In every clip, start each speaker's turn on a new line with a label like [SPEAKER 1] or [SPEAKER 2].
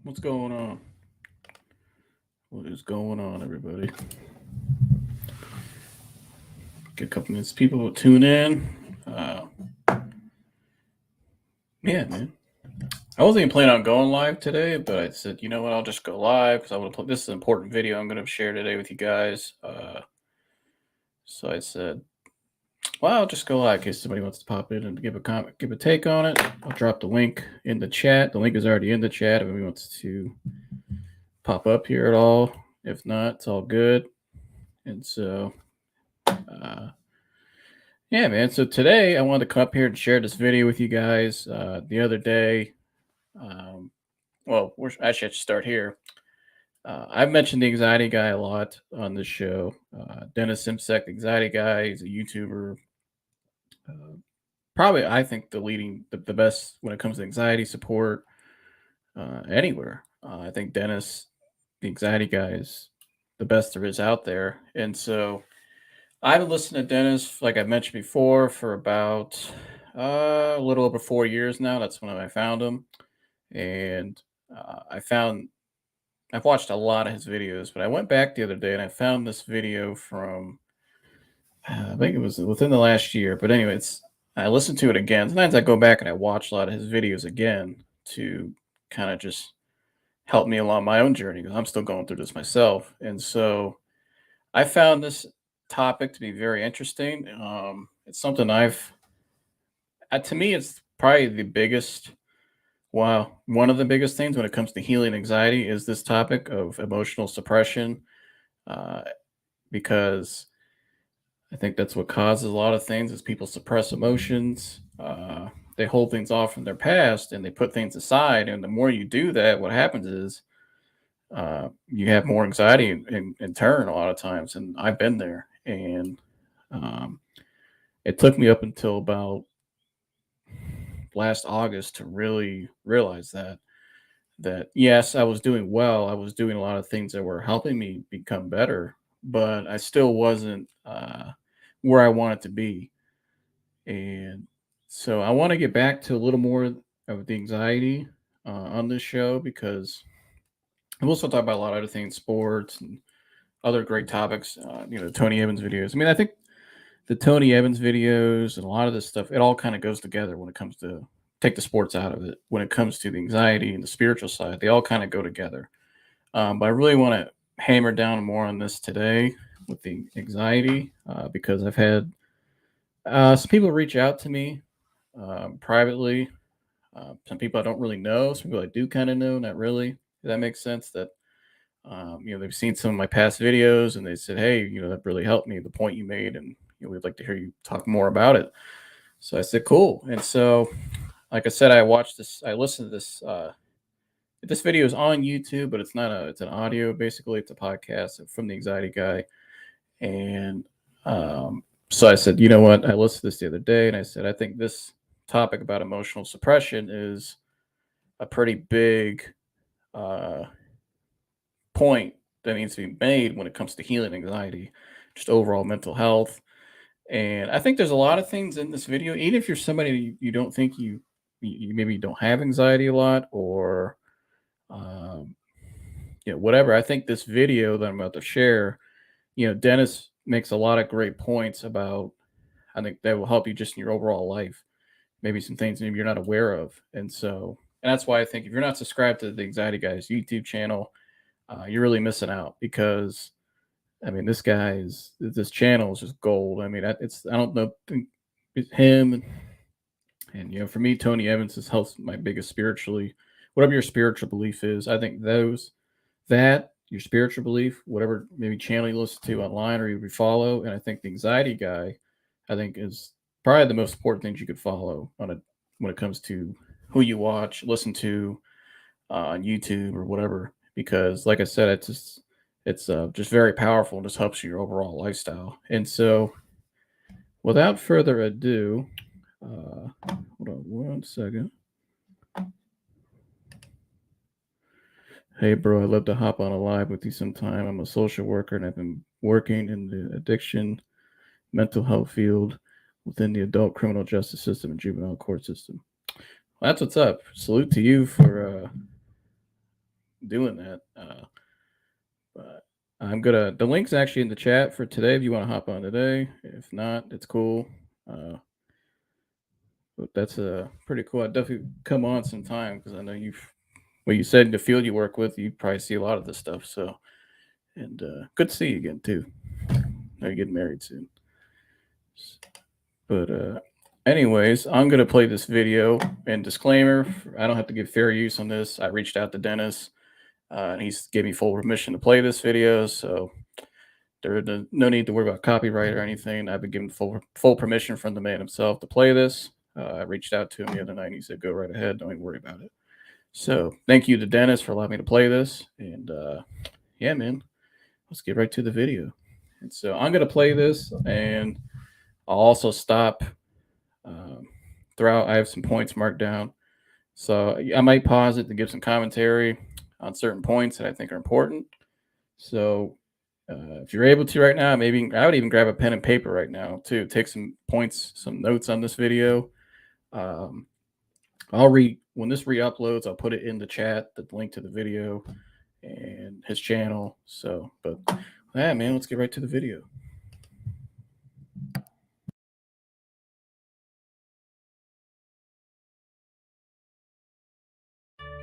[SPEAKER 1] What's going on? What is going on, everybody? Get a couple minutes. People will tune in. Yeah, man. I wasn't even planning on going live today, but I said, you know what? I'll just go live because I want to. This is an important video I'm going to share today with you guys. So I said, well, I'll just go live in case somebody wants to pop in and give a comment, give a take on it. I'll drop the link in the chat. The link is already in the chat if anybody wants to pop up here at all. If not, it's all good. And so, yeah, man. So today I wanted to come up here and share this video with you guys. The other day, um, actually, I should start here. I've mentioned the anxiety guy a lot on this show. Dennis Simsek, the anxiety guy, he's a YouTuber. Probably, I think the best when it comes to anxiety support anywhere. I think Dennis, the anxiety guy, is the best there is out there. And so I've been listening to Dennis, like I mentioned before, for about a little over 4 years now. That's when I found him, and I've watched a lot of his videos, but I went back the other day and I found this video from I think it was within the last year. But anyway, I listened to it again. Sometimes I go back and I watch a lot of his videos again to kind of just help me along my own journey because I'm still going through this myself, and so I found this topic to be very interesting. It's something to me, it's probably one of the biggest things when it comes to healing anxiety is this topic of emotional suppression, uh, because I think that's what causes a lot of things is people suppress emotions. They hold things off from their past and they put things aside. And the more you do that, what happens is you have more anxiety in turn a lot of times. And I've been there. And um, it took me up until about last August to really realize that yes, I was doing well. I was doing a lot of things that were helping me become better, but I still wasn't where I wanted to be. And so I want to get back to a little more of the anxiety on this show because I'm also talk about a lot of other things, sports and other great topics. Tony Evans videos. I mean, I think the Tony Evans videos and a lot of this stuff, it all kind of goes together when it comes to take the sports out of it. When it comes to the anxiety and the spiritual side, they all kind of go together. But I really want to hammer down more on this today with the anxiety because I've had some people reach out to me privately. Some people I don't really know. Some people I do kind of know, not really. If that makes sense. That they've seen some of my past videos and they said, "Hey, that really helped me. The point you made, and we'd like to hear you talk more about it." So I said, "Cool." And so, like I said, I watched this. I listened to this. This video is on YouTube, but it's not a. It's an audio. Basically, it's a podcast from the Anxiety Guy, and so I said, you know what? I listened to this the other day, and I said, I think this topic about emotional suppression is a pretty big uh, point that needs to be made when it comes to healing anxiety, just overall mental health. And I think there's a lot of things in this video, even if you're somebody you don't think you maybe don't have anxiety a lot or um, whatever. I think this video that I'm about to share, Dennis makes a lot of great points about. I think that will help you just in your overall life. Maybe some things maybe you're not aware of, and that's why I think if you're not subscribed to the Anxiety Guys YouTube channel, you're really missing out because I mean this channel is just gold. I mean I don't know it's him and for me Tony Evans has helped my biggest spiritually whatever your spiritual belief is. I think that your spiritual belief, whatever maybe channel you listen to online or you follow, and I think the Anxiety Guy, I think is probably the most important things you could follow when it comes to who you watch, listen to on YouTube or whatever. Because, like I said, it's just very powerful and just helps your overall lifestyle. And so, without further ado, hold on one second. Hey, bro, I'd love to hop on a live with you sometime. I'm a social worker and I've been working in the addiction, mental health field within the adult criminal justice system and juvenile court system. Well, that's what's up. Salute to you for doing that. But the link's actually in the chat for today if you want to hop on today. If not, it's cool. But that's pretty cool. I'd definitely come on sometime because I know what you said in the field you work with, you probably see a lot of this stuff. So, and good to see you again too. Are you getting married soon? But anyways, I'm gonna play this video. And disclaimer: I don't have to give fair use on this. I reached out to Dennis, and he's gave me full permission to play this video. So there's no need to worry about copyright or anything. I've been given full permission from the man himself to play this. I reached out to him the other night, and he said, "Go right ahead. Don't even worry about it." So thank you to Dennis for allowing me to play this. And yeah, man, let's get right to the video. And so I'm gonna play this, and I'll also stop throughout. I have some points marked down, so I might pause it to give some commentary on certain points that I think are important. So if you're able to right now, maybe I would even grab a pen and paper right now too. Take some points, some notes on this video. I'll when this re-uploads, I'll put it in the chat, the link to the video and his channel. So, but yeah, man, let's get right to the video.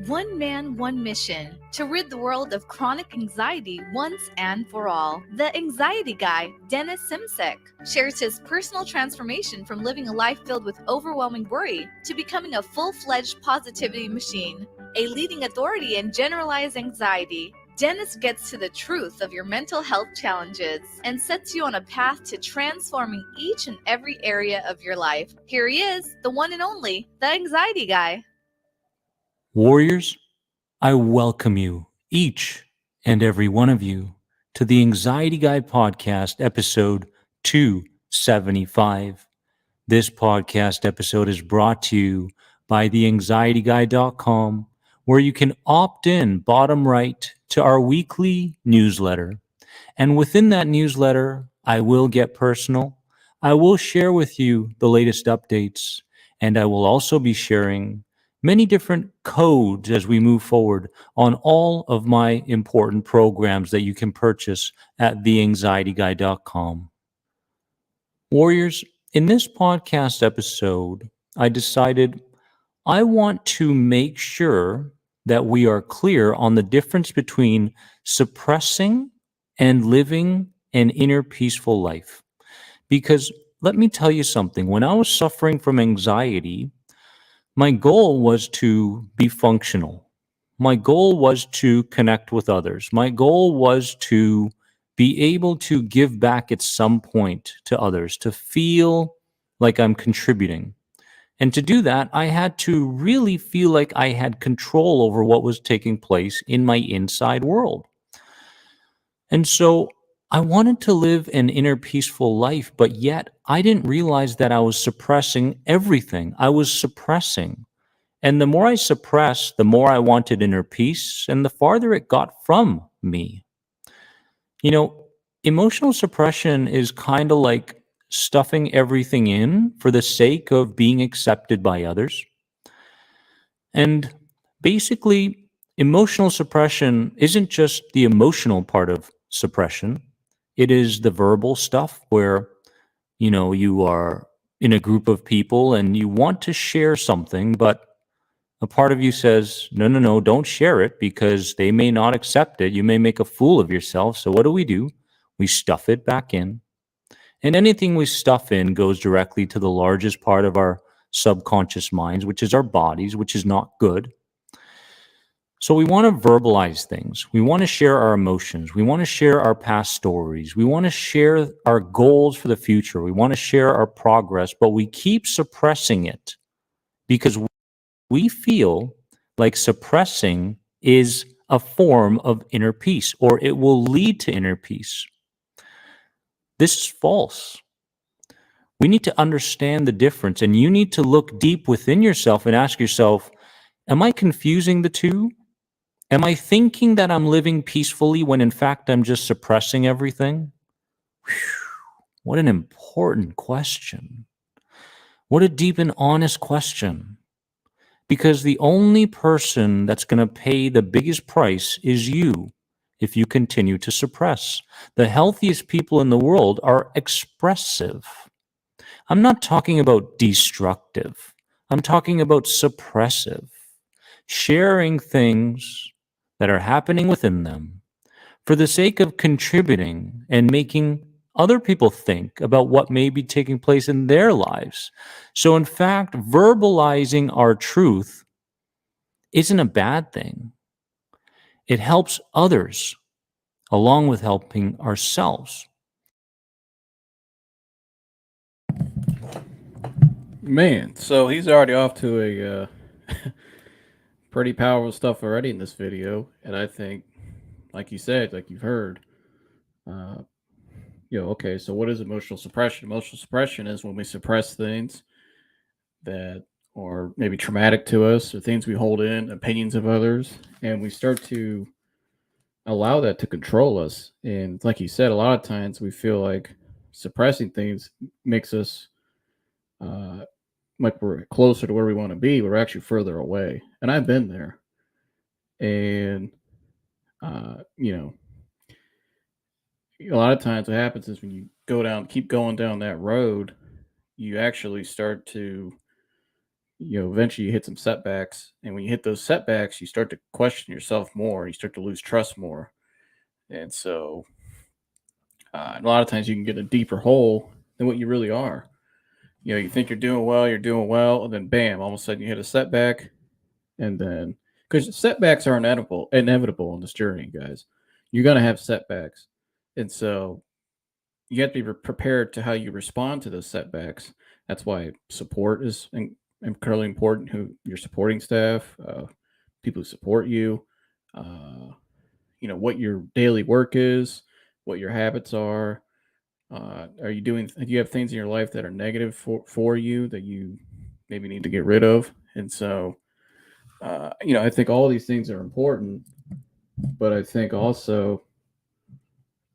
[SPEAKER 2] One man, one mission, to rid the world of chronic anxiety once and for all. The anxiety guy, Dennis Simsek, shares his personal transformation from living a life filled with overwhelming worry to becoming a full-fledged positivity machine. A leading authority in generalized anxiety, Dennis gets to the truth of your mental health challenges and sets you on a path to transforming each and every area of your life. Here he is, the one and only, the anxiety guy.
[SPEAKER 3] Warriors, I welcome you, each and every one of you, to the Anxiety Guy Podcast, episode 275. This podcast episode is brought to you by theanxietyguy.com, where you can opt in bottom right to our weekly newsletter. And within that newsletter, I will get personal. I will share with you the latest updates, and I will also be sharing many different codes as we move forward on all of my important programs that you can purchase at theanxietyguy.com. Warriors, in this podcast episode, I decided I want to make sure that we are clear on the difference between suppressing and living an inner peaceful life. Because let me tell you something, when I was suffering from anxiety, my goal was to be functional. My goal was to connect with others. My goal was to be able to give back at some point to others, to feel like I'm contributing. And to do that, I had to really feel like I had control over what was taking place in my inside world. And so I wanted to live an inner peaceful life, but yet I didn't realize that I was suppressing everything. I was suppressing. And the more I suppressed, the more I wanted inner peace, and the farther it got from me. You know, emotional suppression is kind of like stuffing everything in for the sake of being accepted by others. And basically, emotional suppression isn't just the emotional part of suppression. It is the verbal stuff where, you are in a group of people and you want to share something, but a part of you says, no, don't share it because they may not accept it. You may make a fool of yourself. So what do? We stuff it back in. And anything we stuff in goes directly to the largest part of our subconscious minds, which is our bodies, which is not good. So we want to verbalize things. We want to share our emotions. We want to share our past stories. We want to share our goals for the future. We want to share our progress, but we keep suppressing it because we feel like suppressing is a form of inner peace, or it will lead to inner peace. This is false. We need to understand the difference, and you need to look deep within yourself and ask yourself, am I confusing the two? Am I thinking that I'm living peacefully when in fact I'm just suppressing everything? Whew, what an important question. What a deep and honest question. because the only person that's going to pay the biggest price is you if you continue to suppress. The healthiest people in the world are expressive. I'm not talking about destructive. I'm talking about suppressive, sharing things that are happening within them for the sake of contributing and making other people think about what may be taking place in their lives. So, in fact, verbalizing our truth isn't a bad thing. It helps others along with helping ourselves.
[SPEAKER 1] Man, so he's already off to a pretty powerful stuff already in this video, and I think, like you said, like you've heard, uh, okay, so what is emotional suppression? Emotional suppression is when we suppress things that are maybe traumatic to us, or things we hold in, opinions of others, and we start to allow that to control us. And like you said, a lot of times we feel like suppressing things makes us uh, like we're closer to where we want to be, but we're actually further away. And I've been there. And, uh, you know, a lot of times what happens is when you keep going down that road, you actually start to, eventually you hit some setbacks. And when you hit those setbacks, you start to question yourself more. You start to lose trust more. And so, a lot of times you can get a deeper hole than what you really are. You think you're doing well, and then bam, all of a sudden you hit a setback, and then because setbacks are inevitable on this journey, guys. You're gonna have setbacks, and so you have to be prepared to how you respond to those setbacks. That's why support is incredibly important. Who your supporting staff, people who support you, what your daily work is, what your habits are. Do you have things in your life that are negative for you that you maybe need to get rid of? And so, I think all these things are important, but I think also,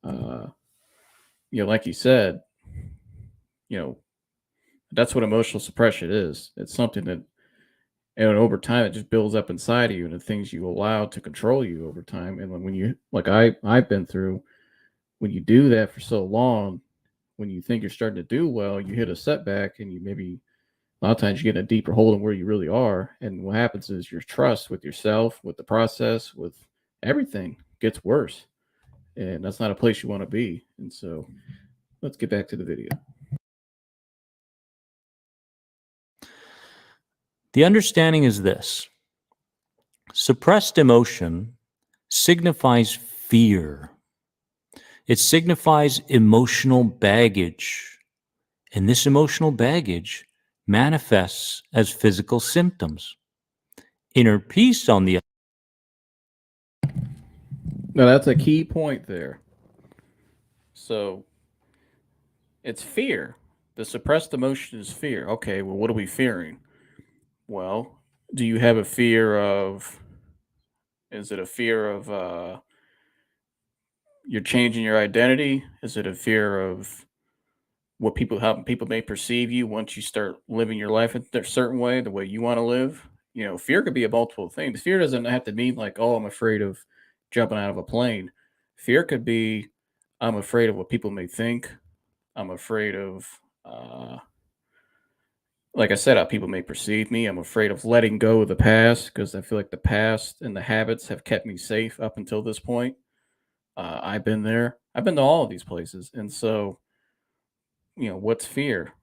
[SPEAKER 1] uh, like you said, you know, that's what emotional suppression is. It's something that, and over time, it just builds up inside of you, and the things you allow to control you over time. And when you, like I've been through, when you do that for so long, when you think you're starting to do well, you hit a setback, and you maybe a lot of times you get in a deeper hole than where you really are. And what happens is your trust with yourself, with the process, with everything gets worse. And that's not a place you want to be. And so let's get back to the video.
[SPEAKER 3] The understanding is this: suppressed emotion signifies fear. It signifies emotional baggage. And this emotional baggage manifests as physical symptoms. Inner peace, on the
[SPEAKER 1] Now, that's a key point there. So it's fear. The suppressed emotion is fear. Okay, well, what are we fearing? Well, do you have a fear of, is it a fear of, you're changing your identity? Is it a fear of how people may perceive you once you start living your life a certain way, the way you want to live? Fear could be a multiple things. Fear doesn't have to mean like, oh, I'm afraid of jumping out of a plane. Fear could be, I'm afraid of what people may think. I'm afraid of, uh, like I said, how people may perceive me. I'm afraid of letting go of the past because I feel like the past and the habits have kept me safe up until this point. I've been there. I've been to all of these places. And so, what's fear?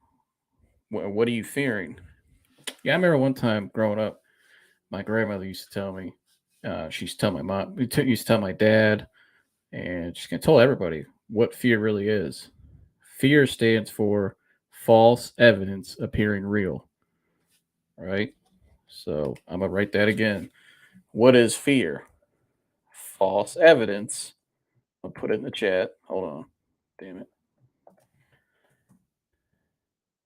[SPEAKER 1] What are you fearing? Yeah, I remember one time growing up, my grandmother used to tell me, she used to tell my mom, used to tell my dad, and she told everybody what fear really is. Fear stands for false evidence appearing real. All right. So I'm going to write that again. What is fear? False evidence. I'll put it in the chat. Hold on. Damn it.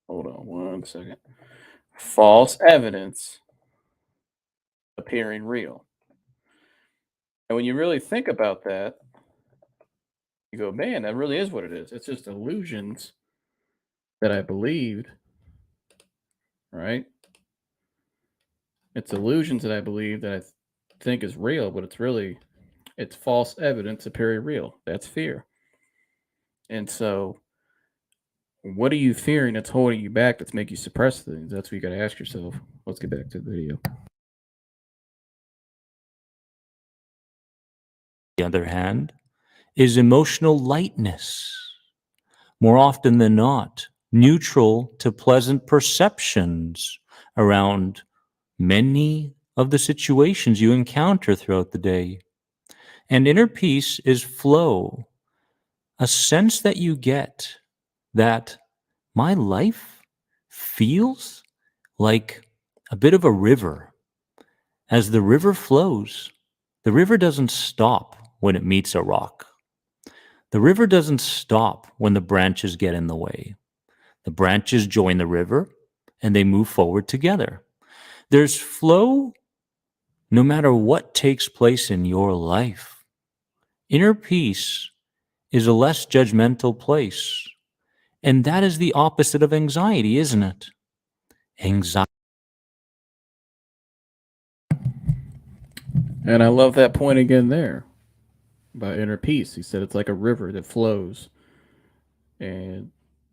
[SPEAKER 1] Hold on 1 second. False evidence appearing real. And when you really think about that, you go, man, that really is what it is. It's just illusions that I believed, right? It's illusions that I believe that think is real, but it's false evidence appearing real. That's fear. And so, what are you fearing that's holding you back, that's making you suppress things? That's what you got to ask yourself. Let's get back to the video.
[SPEAKER 3] The other hand, is emotional lightness. More often than not, neutral to pleasant perceptions around many of the situations you encounter throughout the day. And inner peace is flow, a sense that you get that my life feels like a bit of a river. As the river flows, the river doesn't stop when it meets a rock. The river doesn't stop when the branches get in the way. The branches join the river and they move forward together. There's flow no matter what takes place in your life. Inner peace is a less judgmental place. And that is the opposite of anxiety, isn't it? Anxiety.
[SPEAKER 1] And I love that point again there about inner peace. He said it's like a river that flows. And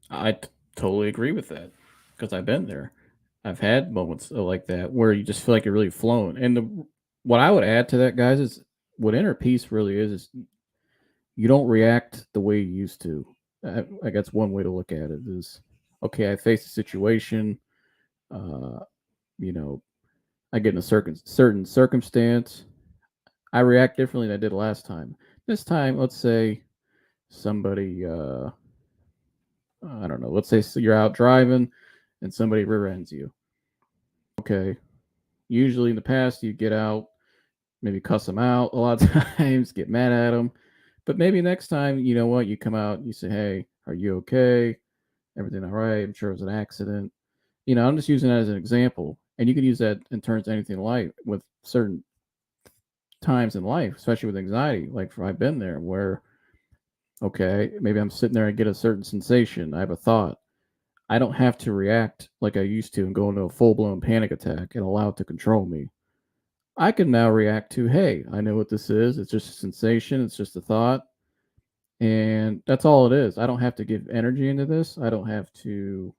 [SPEAKER 1] I totally agree with that because I've been there. I've had moments like that where you just feel like you're really flowing. And what I would add to that, guys, is what inner peace really is you don't react the way you used to. I guess one way to look at it is, okay, I face a situation, you know, I get in a certain circumstance, I react differently than I did last time. This time, let's say somebody, I don't know, let's say you're out driving and somebody rear ends you. Okay, usually in the past, you get out, maybe cuss them out a lot of times, get mad at them. But maybe next time, you know what, you come out, you say, hey, are you okay? Everything all right? I'm sure it was an accident. I'm just using that as an example. And you can use that in terms of anything in life with certain times in life, especially with anxiety. Like I've been there where, okay, maybe I'm sitting there and get a certain sensation. I have a thought. I don't have to react like I used to and go into a full blown panic attack and allow it to control me. I can now react to, hey, I know what this is. It's just a sensation. It's just a thought. And that's all it is. I don't have to give energy into this. I don't have to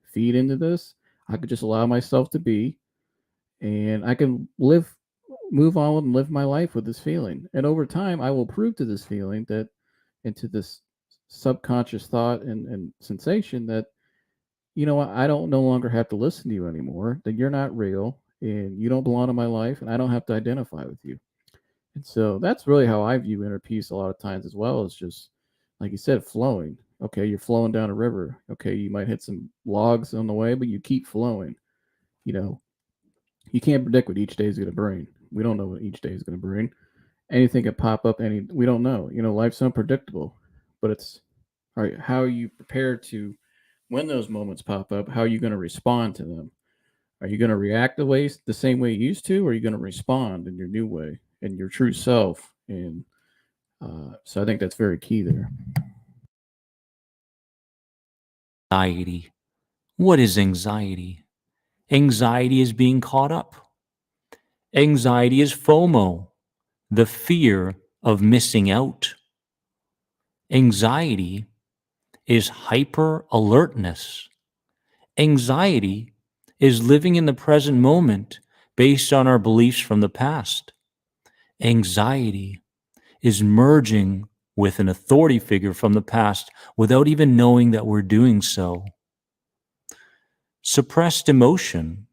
[SPEAKER 1] feed into this. I could just allow myself to be, and I can move on and live my life with this feeling. And over time, I will prove to this feeling that, and to this subconscious thought and sensation that, you know what, I don't no longer have to listen to you anymore, that you're not real and you don't belong in my life, and I don't have to identify with you. And so that's really how I view inner peace a lot of times as well. It's just, like you said, flowing. Okay, you're flowing down a river. Okay, you might hit some logs on the way, but you keep flowing. You know, you can't predict what each day is going to bring. We don't know what each day is going to bring. Anything can pop up. We don't know. Life's unpredictable, but it's all right. How are you prepared to, when those moments pop up? How are you going to respond to them? Are you going to react the same way you used to, or are you going to respond in your new way, in your true self? And so I think that's very key there.
[SPEAKER 3] Anxiety. What is anxiety? Anxiety is being caught up. Anxiety is FOMO, the fear of missing out. Anxiety is hyper alertness. Anxiety is living in the present moment based on our beliefs from the past. Anxiety is merging with an authority figure from the past without even knowing that we're doing so. Suppressed emotion.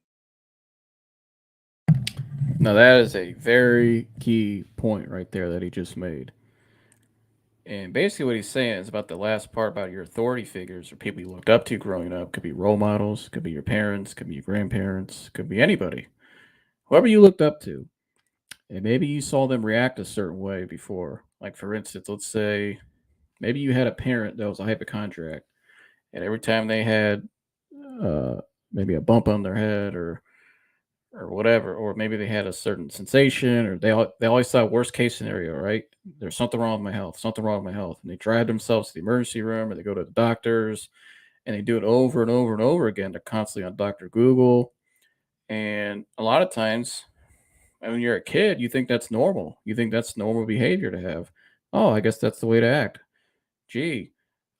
[SPEAKER 1] Now, that is a very key point right there that he just made. And basically, what he's saying is about the last part about your authority figures or people you looked up to growing up. Could be role models, could be your parents, could be your grandparents, could be anybody. Whoever you looked up to. And maybe you saw them react a certain way before. Like, for instance, let's say maybe you had a parent that was a hypochondriac. And every time they had maybe a bump on their head or whatever, or maybe they had a certain sensation, or they always saw worst case scenario, right? There's something wrong with my health, something wrong with my health, and they drive themselves to the emergency room, or they go to the doctors, and they do it over and over and over again. They're constantly on Dr. Google, And a lot of times when you're a kid, you think that's normal. You think that's normal behavior to have. Oh, I guess that's the way to act. Gee,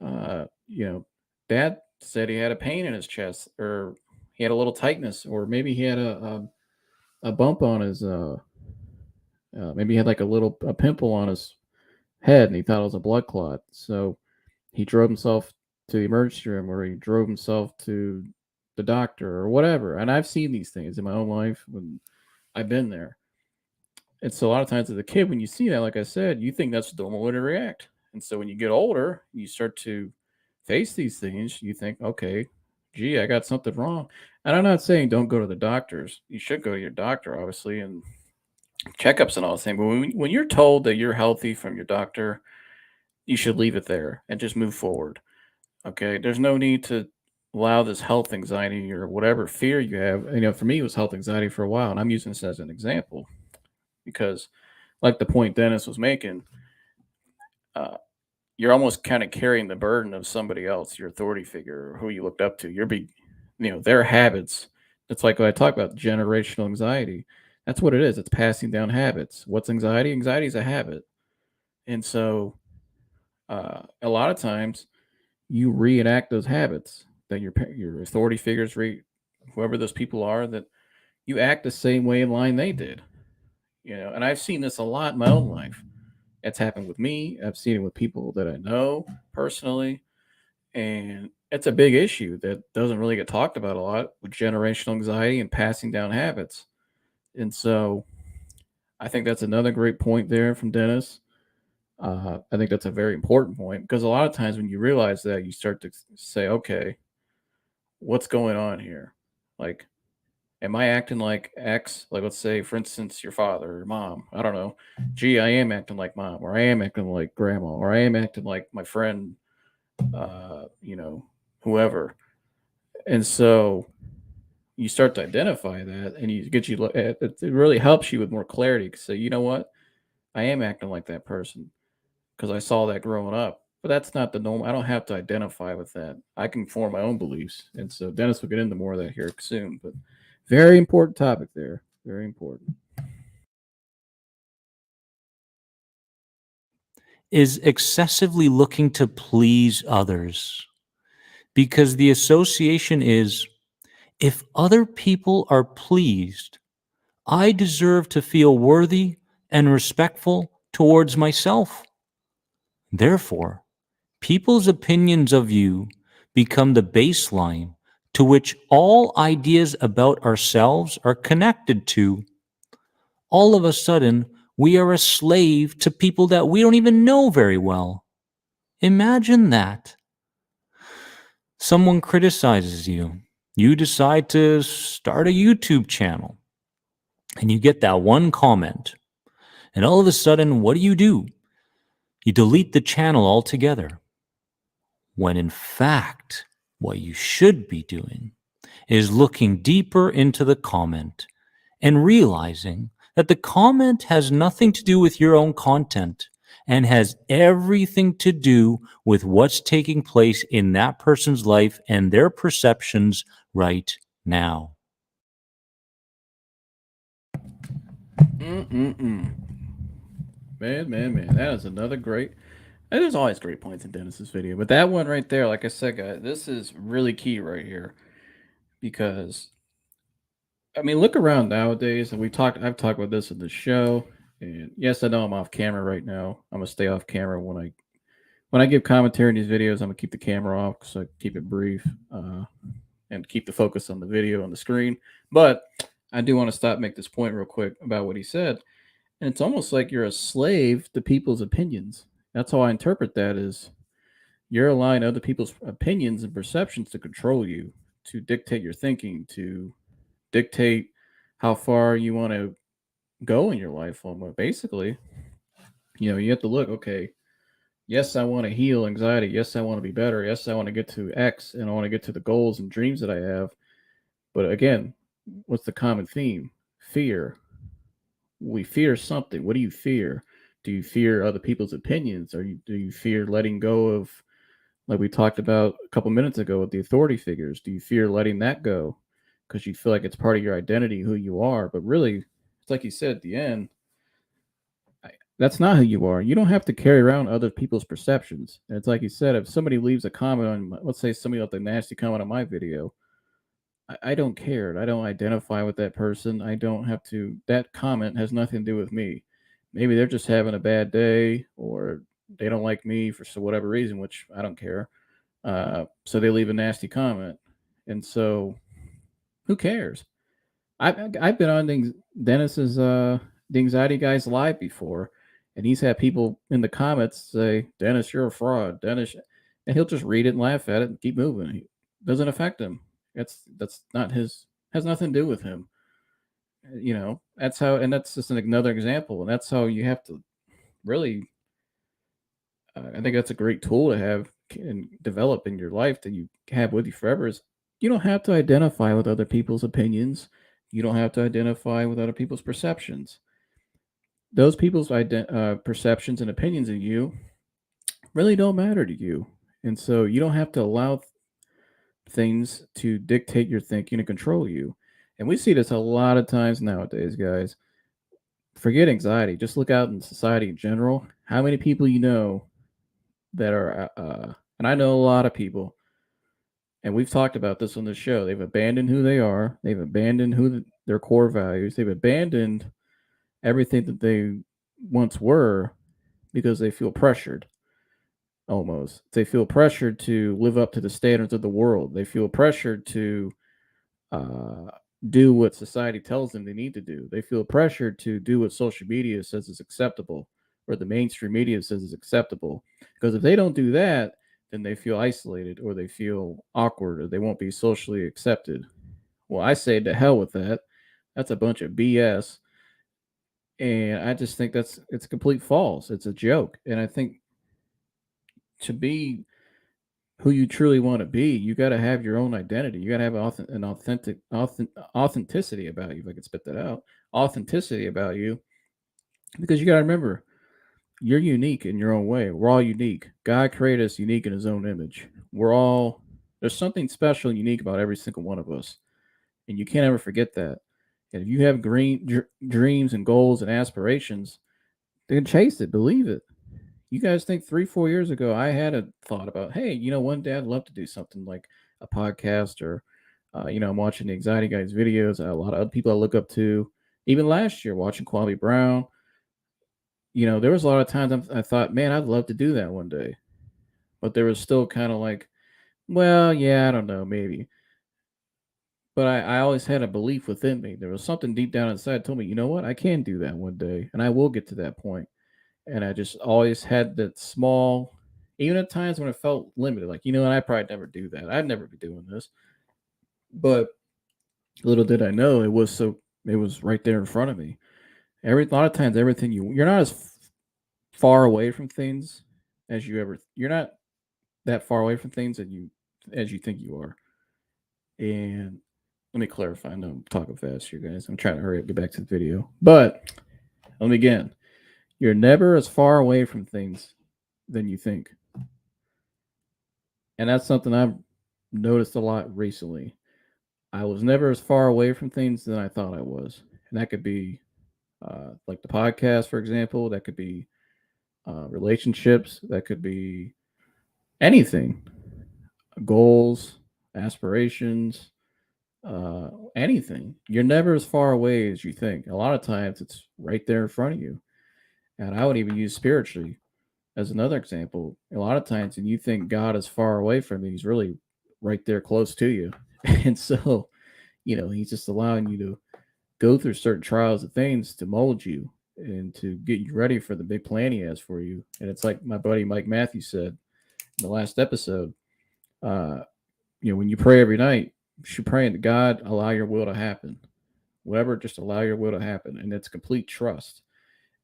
[SPEAKER 1] you know, dad said he had a pain in his chest, or he had a little tightness, or maybe he had a bump on his, maybe he had like a pimple on his head and he thought it was a blood clot. So he drove himself to the emergency room, or he drove himself to the doctor or whatever. And I've seen these things in my own life when I've been there. And so a lot of times as a kid, when you see that, like I said, you think that's the normal way to react. And so when you get older, you start to face these things, you think, okay, gee, I got something wrong. And I'm not saying don't go to the doctors. You should go to your doctor, obviously, and checkups and all the same. But when you're told that you're healthy from your doctor, you should leave it there and just move forward. Okay. There's no need to allow this health anxiety or whatever fear you have. For me, it was health anxiety for a while. And I'm using this as an example because, like the point Dennis was making, uh, you're almost kind of carrying the burden of somebody else, your authority figure, or who you looked up to. Their habits. It's like what I talk about generational anxiety. That's what it is. It's passing down habits. What's anxiety? Anxiety is a habit. And so a lot of times you reenact those habits that your authority figures, whoever those people are, that you act the same way in line they did. And I've seen this a lot in my own life. It's happened with me. I've seen it with people that I know personally. And it's a big issue that doesn't really get talked about a lot with generational anxiety and passing down habits. And so I think that's another great point there from Dennis. I think that's a very important point because a lot of times when you realize that, you start to say, okay, what's going on here? Like, am I acting like X? Like, let's say, for instance, your father or mom. I don't know. Gee, I am acting like mom, or I am acting like grandma, or I am acting like my friend, whoever. And so you start to identify that, and it really helps you with more clarity to say, you know what? I am acting like that person because I saw that growing up. But that's not the norm. I don't have to identify with that. I can form my own beliefs. And so Dennis will get into more of that here soon. But very important topic there. Very important.
[SPEAKER 3] Is excessively looking to please others. Because the association is, if other people are pleased, I deserve to feel worthy and respectful towards myself. Therefore, people's opinions of you become the baseline to which all ideas about ourselves are connected to. All of a sudden, we are a slave to people that we don't even know very well. Imagine that. Someone criticizes you. You decide to start a YouTube channel, and you get that one comment. And all of a sudden, what do? You delete the channel altogether. When in fact, what you should be doing is looking deeper into the comment and realizing that the comment has nothing to do with your own content and has everything to do with what's taking place in that person's life and their perceptions right now.
[SPEAKER 1] Man. That is another great. And there's always great points in Dennis's video. But that one right there, like I said, guys, this is really key right here. Because look around nowadays, and I've talked about this in the show. And yes, I know I'm off camera right now. I'm gonna stay off camera when I give commentary in these videos. I'm gonna keep the camera off so I keep it brief and keep the focus on the video on the screen. But I do want to make this point real quick about what he said. And it's almost like you're a slave to people's opinions. That's how I interpret that. Is you're allowing other people's opinions and perceptions to control you, to dictate your thinking, to dictate how far you want to go in your life. Basically, you have to look, okay, yes, I want to heal anxiety. Yes, I want to be better. Yes, I want to get to X and I want to get to the goals and dreams that I have. But again, what's the common theme? Fear. We fear something. What do you fear? Do you fear other people's opinions? Do you fear letting go of, like we talked about a couple minutes ago with the authority figures? Do you fear letting that go? because you feel like it's part of your identity, who you are. But really, it's like you said at the end, that's not who you are. You don't have to carry around other people's perceptions. And it's like you said, if somebody leaves a comment on, let's say somebody left a nasty comment on my video, I don't care. I don't identify with that person. I don't have to. That comment has nothing to do with me. Maybe they're just having a bad day, or they don't like me for whatever reason, which I don't care. So they leave a nasty comment, and so who cares? I've been on Dennis's the Anxiety Guys live before, and he's had people in the comments say, "Dennis, you're a fraud, Dennis," and he'll just read it and laugh at it and keep moving. It doesn't affect him. That's not his. Has nothing to do with him. That's how, and that's just another example, and that's how you have to really. I think that's a great tool to have and develop in your life that you have with you forever. Is you don't have to identify with other people's opinions. You don't have to identify with other people's perceptions. Those people's perceptions and opinions of you really don't matter to you. And so you don't have to allow things to dictate your thinking and control you. And we see this a lot of times nowadays, guys. Forget anxiety. Just look out in society in general. How many people you know that are, and I know a lot of people, and we've talked about this on the show. They've abandoned who they are. They've abandoned their core values. They've abandoned everything that they once were because they feel pressured. Almost, they feel pressured to live up to the standards of the world. They feel pressured to do what society tells them they need to do. They feel pressured to do what social media says is acceptable, or the mainstream media says is acceptable. Because if they don't do that, then they feel isolated, or they feel awkward, or they won't be socially accepted. Well, I say to hell with that. That's a bunch of BS. And I just think it's complete false. It's a joke. And I think to be who you truly want to be, you got to have your own identity. You got to have an authenticity about you. If I could spit that out, authenticity about you, because you got to remember, you're unique in your own way. We're all unique. God created us unique in His own image. There's something special and unique about every single one of us, and you can't ever forget that. And if you have dreams and goals and aspirations, then chase it. Believe it. You guys think 3-4 years ago, I had a thought about, hey, one day I'd love to do something like a podcast, or, I'm watching the Anxiety Guys videos. A lot of other people I look up to. Even last year, watching Kwame Brown, there was a lot of times I thought, man, I'd love to do that one day. But there was still kind of like, well, yeah, I don't know, maybe. But I always had a belief within me. There was something deep down inside that told me, you know what, I can do that one day, and I will get to that point. And I just always had that small, even at times when it felt limited, like, and I probably never do that. I'd never be doing this. But little did I know it was right there in front of me. A lot of times, everything you're not as far away from things as you're not that far away from things as you think you are. And let me clarify. I know I'm talking fast here, guys. I'm trying to hurry up, get back to the video. But let me again. You're never as far away from things than you think. And that's something I've noticed a lot recently. I was never as far away from things than I thought I was. And that could be like the podcast, for example. That could be relationships. That could be anything. Goals, aspirations, anything. You're never as far away as you think. A lot of times it's right there in front of you. And I would even use spiritually as another example. A lot of times when you think God is far away from you, He's really right there close to you. And so, He's just allowing you to go through certain trials and things to mold you and to get you ready for the big plan He has for you. And it's like my buddy Mike Matthews said in the last episode, when you pray every night, you should pray to God, allow your will to happen. Whatever, just allow your will to happen. And it's complete trust.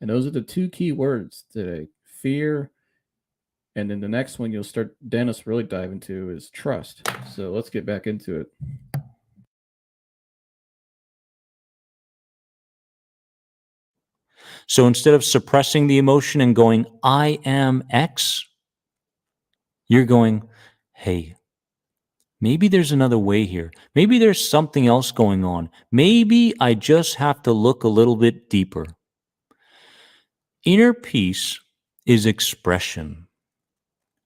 [SPEAKER 1] And those are the two key words today: fear, and then the next one Dennis really dive into is trust. So let's get back into it.
[SPEAKER 3] So instead of suppressing the emotion and going, I am X, you're going, hey, maybe there's another way here. Maybe there's something else going on. Maybe I just have to look a little bit deeper. Inner peace is expression,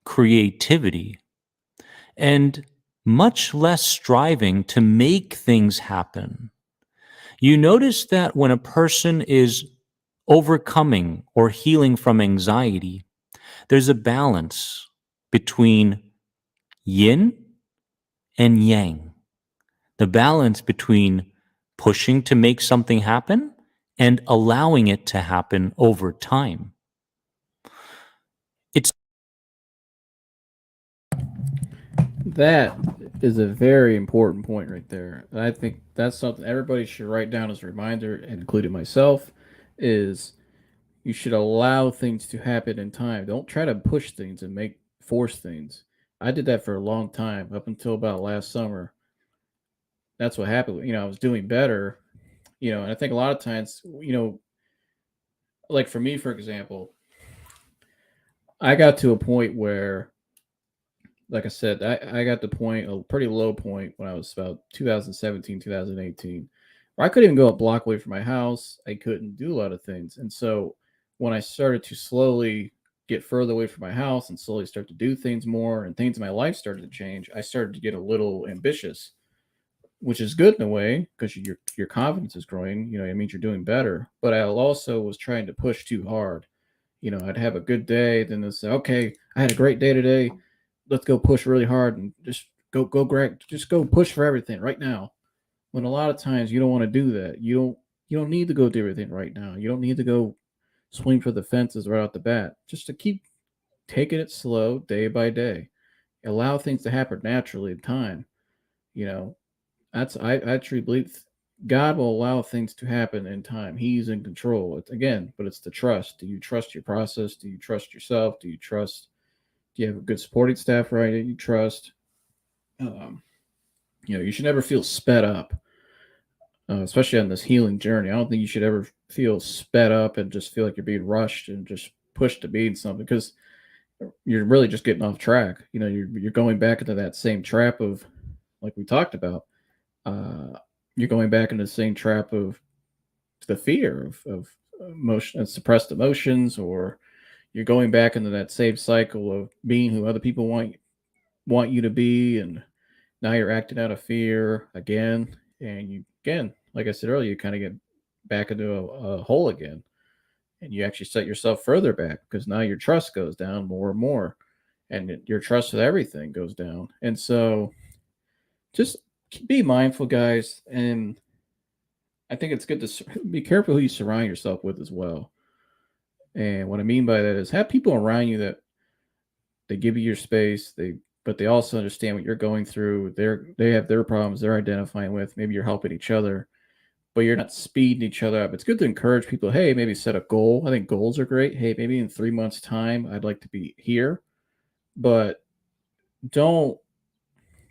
[SPEAKER 3] creativity, and much less striving to make things happen. You notice that when a person is overcoming or healing from anxiety, there's a balance between yin and yang, the balance between pushing to make something happen and allowing it to happen over time. It's
[SPEAKER 1] That is a very important point right there. And I think that's something everybody should write down as a reminder, and including myself, is you should allow things to happen in time. Don't try to push things and make force things. I did that for a long time, up until about last summer. That's what happened. I was doing better, and I think a lot of times, like for me, for example, I got to a point where, like I said, I got the point, a pretty low point when I was about 2017, 2018, where I couldn't even go a block away from my house. I couldn't do a lot of things. And so when I started to slowly get further away from my house and slowly start to do things more and things in my life started to change, I started to get a little ambitious, which is good in a way because your confidence is growing. It means you're doing better. But I also was trying to push too hard. I'd have a good day, then I'd say, okay, I had a great day today. Let's go push really hard and just just go push for everything right now. When a lot of times you don't want to do that. You don't need to go do everything right now. You don't need to go swing for the fences right out the bat. Just to keep taking it slow day by day. Allow things to happen naturally in time. You know, I truly believe God will allow things to happen in time. He's in control. But it's the trust. Do you trust your process? Do you trust yourself? Do you have a good supporting staff, right? That you trust? Um, you should never feel sped up, especially on this healing journey. I don't think you should ever feel sped up and just feel like you're being rushed and just pushed to be in something because you're really just getting off track. You're going back into that same trap of, like we talked about. You're going back into the same trap of the fear of emotion and suppressed emotions, or you're going back into that same cycle of being who other people want you to be, and now you're acting out of fear again, and like I said earlier, you kind of get back into a hole again, and you actually set yourself further back because now your trust goes down more and more, and your trust with everything goes down, and so just be mindful, guys, and I think it's good to be careful who you surround yourself with as well. And what I mean by that is have people around you that they give you your space, but they also understand what you're going through. They have their problems they're identifying with. Maybe you're helping each other, but you're not speeding each other up. It's good to encourage people. Hey, maybe set a goal. I think goals are great. Hey, maybe in 3 months' time, I'd like to be here, but don't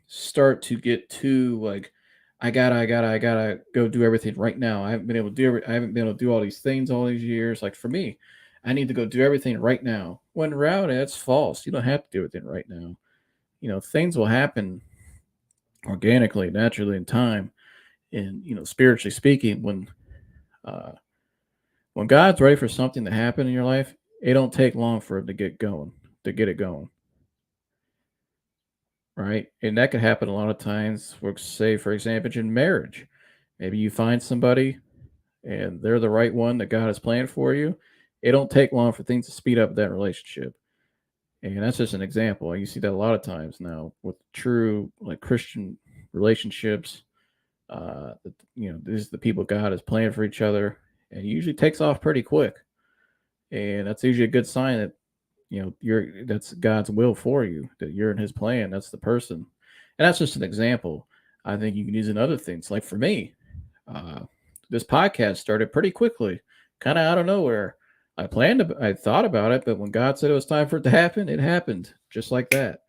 [SPEAKER 1] start to get too like, I gotta go do everything right now. I haven't been able to do all these things all these years. Like for me, I need to go do everything right now. When in reality, that's false. You don't have to do everything right now. Things will happen organically, naturally in time. And, spiritually speaking, uh, when God's ready for something to happen in your life, it don't take long for it to get it going. Right. And that could happen a lot of times, for example, in marriage. Maybe you find somebody and they're the right one that God has planned for you. It don't take long for things to speed up that relationship. And that's just an example. You see that a lot of times now with true like Christian relationships. This is the people God has planned for each other, and it usually takes off pretty quick. And that's usually a good sign that that's God's will for you, that you're in His plan. That's the person, and that's just an example. I think you can use in other things. Like for me, uh, this podcast started pretty quickly, kind of out of nowhere. I thought about it, but when God said it was time for it to happen, it happened just like that.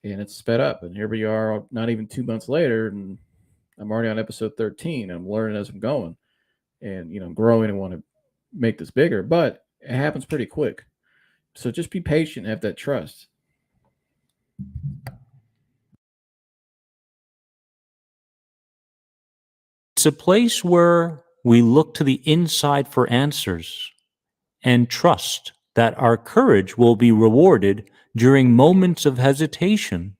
[SPEAKER 1] And it's sped up. And here we are, not even 2 months later, and I'm already on episode 13. I'm learning as I'm going and, I'm growing and want to make this bigger, but it happens pretty quick. So just be patient, have that trust.
[SPEAKER 3] It's a place where we look to the inside for answers and trust that our courage will be rewarded during moments of hesitation.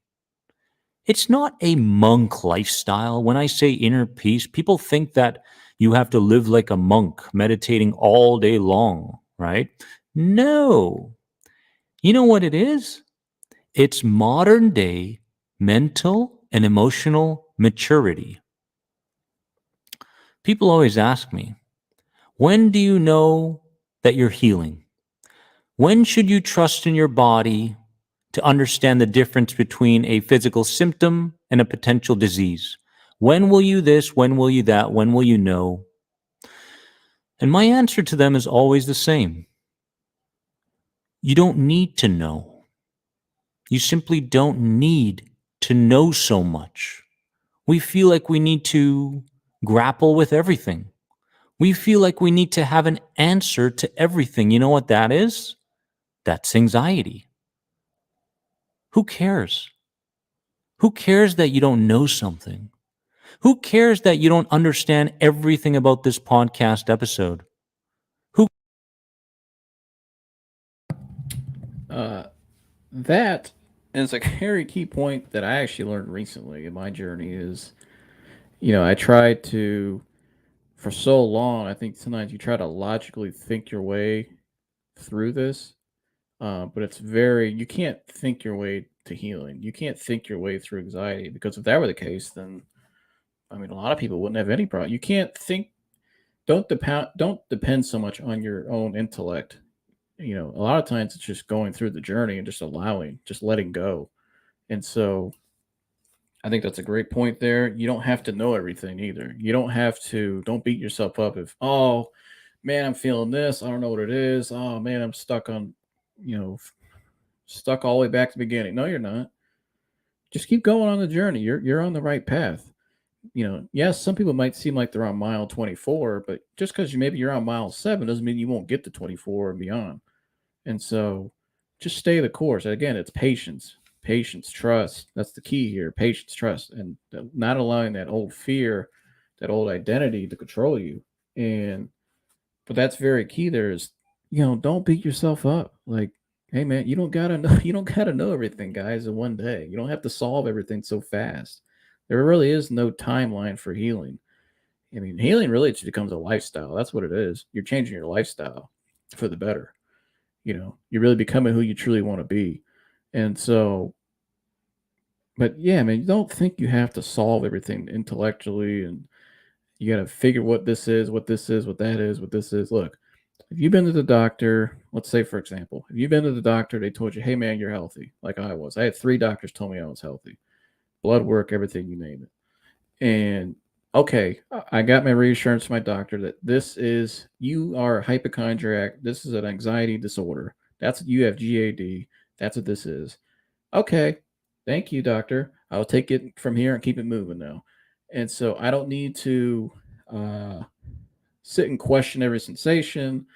[SPEAKER 3] It's not a monk lifestyle. When I say inner peace, people think that you have to live like a monk, meditating all day long, right? No. You know what it is? It's modern day mental and emotional maturity. People always ask me, when do you know that you're healing? When should you trust in your body to understand the difference between a physical symptom and a potential disease? When will you this? When will you that? When will you know? And my answer to them is always the same. You don't need to know. You simply don't need to know so much. We feel like we need to grapple with everything. We feel like we need to have an answer to everything. You know what that is? That's anxiety. Who cares? Who cares that you don't know something? Who cares that you don't understand everything about this podcast episode?
[SPEAKER 1] That is a very key point that I actually learned recently in my journey is, I tried to, for so long, I think sometimes you try to logically think your way through this, but you can't think your way to healing. You can't think your way through anxiety because if that were the case, then, a lot of people wouldn't have any problem. You can't think, don't depend so much on your own intellect. A lot of times it's just going through the journey and just letting go. And so I think that's a great point there. You don't have to know everything either. Don't beat yourself up if, oh man, I'm feeling this. I don't know what it is. Oh man, I'm stuck all the way back to the beginning. No, you're not. Just keep going on the journey. You're on the right path. Yes, some people might seem like they're on mile 24, but just because maybe you're on mile 7 doesn't mean you won't get to 24 and beyond. And so just stay the course. Again, it's patience, trust. That's the key here. Patience, trust, and not allowing that old fear, that old identity to control you. But that's very key there is, don't beat yourself up. Like, hey man, you don't gotta know, you don't gotta know everything, guys, in one day. You don't have to solve everything so fast. There really is no timeline for healing. Healing really just becomes a lifestyle. That's what it is. You're changing your lifestyle for the better. You're really becoming who you truly want to be. And so, but yeah, man, you don't think you have to solve everything intellectually and you got to figure what this is, what this is, what that is, what this is. Look, if you've been to the doctor, let's say, for example, if you've been to the doctor, they told you, hey, man, you're healthy, like I was. I had 3 doctors tell me I was healthy, blood work, everything, you name it. And okay, I got my reassurance from my doctor that you are a hypochondriac. This is an anxiety disorder. That's what you have GAD. That's what this is. Okay, thank you, doctor. I'll take it from here and keep it moving now. And so I don't need to uh, sit and question every sensation.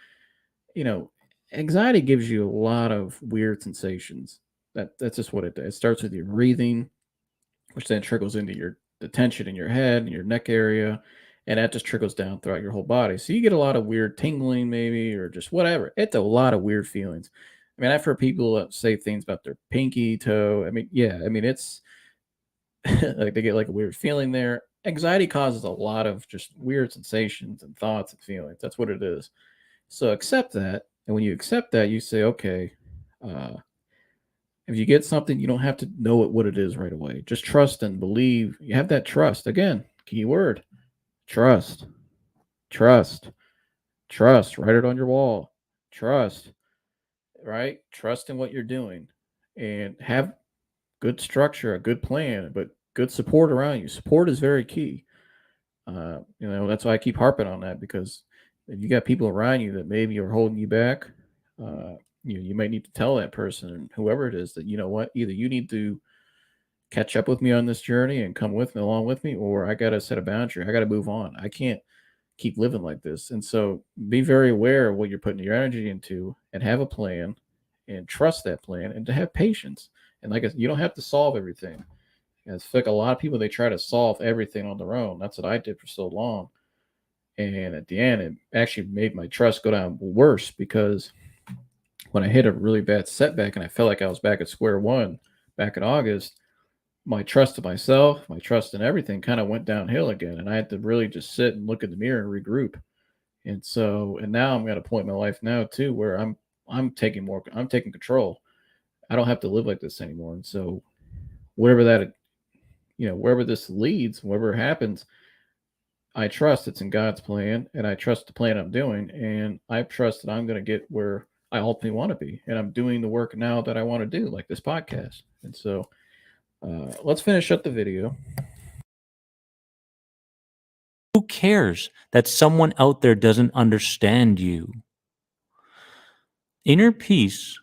[SPEAKER 1] You know, Anxiety gives you a lot of weird sensations. That's just what it does. It starts with your breathing, which then trickles into the tension in your head and your neck area, and that just trickles down throughout your whole body. So you get a lot of weird tingling, maybe, or just whatever. It's a lot of weird feelings. I've heard people say things about their pinky toe. Yeah, it's like they get like a weird feeling there. Anxiety causes a lot of just weird sensations and thoughts and feelings. That's what it is. So accept that, and when you accept that, you say, okay, uh, if you get something, you don't have to know what it is right away. Just trust and believe. You have that trust. Again, key word: trust, trust, trust. Write it on your wall. Trust, right? Trust in what you're doing, and have good structure, a good plan, but good support around you. Support is very key. That's why I keep harping on that, because if you got people around you that maybe are holding you back, uh, you might need to tell that person, whoever it is, that you know what, either you need to catch up with me on this journey and come with me along with me, or I got to set a boundary. I got to move on. I can't keep living like this. And so be very aware of what you're putting your energy into, and have a plan, and trust that plan, and to have patience. And like I said, you don't have to solve everything. It's like a lot of people, they try to solve everything on their own. That's what I did for so long. And at the end, it actually made my trust go down worse, because when I hit a really bad setback and I felt like I was back at square one back in August, my trust in myself, my trust in everything kind of went downhill again. And I had to really just sit and look in the mirror and regroup. And now I'm at a point in my life now too where I'm taking control. I don't have to live like this anymore. And so whatever that, wherever this leads, whatever happens, I trust it's in God's plan, and I trust the plan I'm doing, and I trust that I'm going to get where I ultimately want to be. And I'm doing the work now that I want to do, like this podcast. And so let's finish up the video.
[SPEAKER 3] Who cares that someone out there doesn't understand you? Inner peace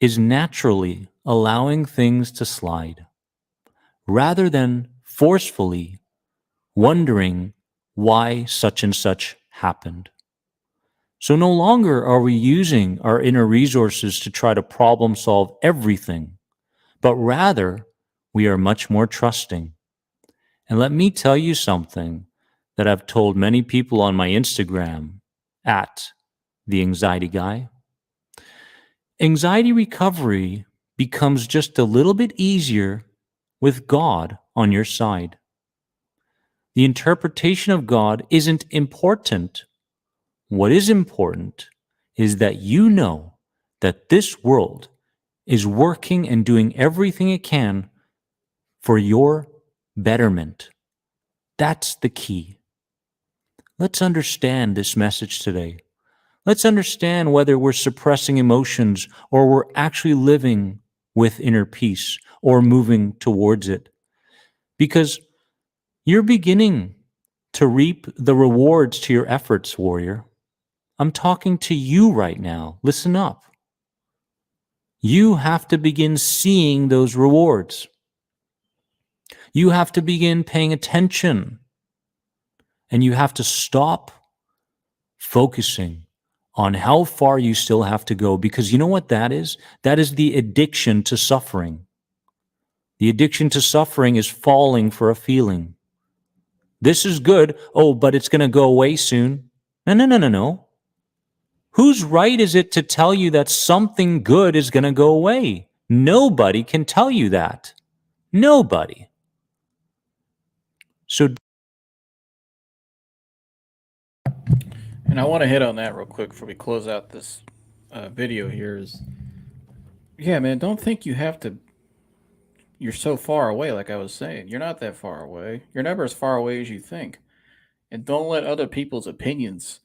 [SPEAKER 3] is naturally allowing things to slide, rather than forcefully wondering why such and such happened. So no longer are we using our inner resources to try to problem solve everything, but rather we are much more trusting. And let me tell you something that I've told many people on my Instagram at The Anxiety Guy. Anxiety recovery becomes just a little bit easier with God on your side. The interpretation of God isn't important. What is important is that you know that this world is working and doing everything it can for your betterment. That's the key. Let's understand this message today. Let's understand whether we're suppressing emotions or we're actually living with inner peace or moving towards it. Because you're beginning to reap the rewards to your efforts, warrior. I'm talking to you right now. Listen up. You have to begin seeing those rewards. You have to begin paying attention. And you have to stop focusing on how far you still have to go, because you know what that is? That is the addiction to suffering. The addiction to suffering is falling for a feeling. This is good. Oh, but it's going to go away soon. No. Whose right is it to tell you that something good is going to go away? Nobody can tell you that. Nobody. So,
[SPEAKER 1] And I want to hit on that real quick before we close out this video here is, yeah, man, don't think you have to, you're so far away. Like I was saying, you're not that far away. You're never as far away as you think. And don't let other people's opinions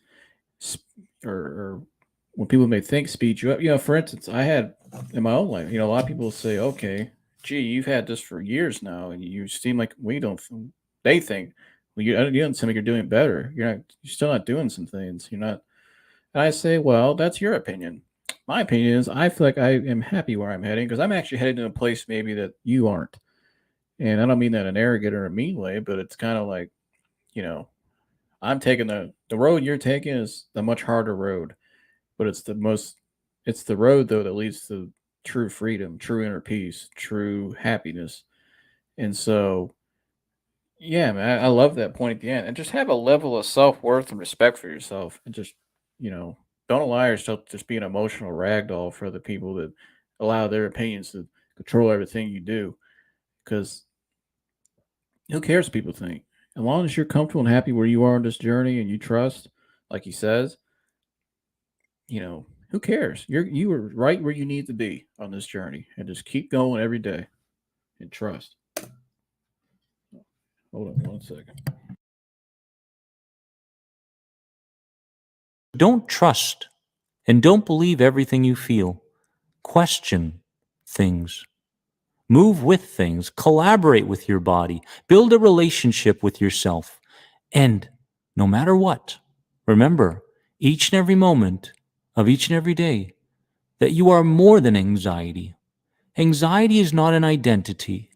[SPEAKER 1] or when people may think speed you up. For instance, I had in my own life, a lot of people say, okay, gee, you've had this for years now, and you seem like they think, well, you don't seem like you're doing better. You're still not doing some things. You're not. And I say, well, that's your opinion. My opinion is I feel like I am happy where I'm heading, because I'm actually heading to a place maybe that you aren't. And I don't mean that in an arrogant or a mean way, but it's kind of like, I'm taking the road you're taking is the much harder road, but it's the road though that leads to true freedom, true inner peace, true happiness. And so, yeah, man, I love that point at the end. And just have a level of self-worth and respect for yourself, and just, don't allow yourself to just be an emotional ragdoll for other people that allow their opinions to control everything you do. Because who cares what people think? As long as you're comfortable and happy where you are on this journey and you trust, like he says, who cares? You are right where you need to be on this journey, and just keep going every day and trust. Hold on 1 second.
[SPEAKER 3] don't trust and don't believe everything you feel. Question things. Move with things. Collaborate with your body. Build a relationship with yourself. And no matter what, remember each and every moment of each and every day that you are more than anxiety. Anxiety is not an identity.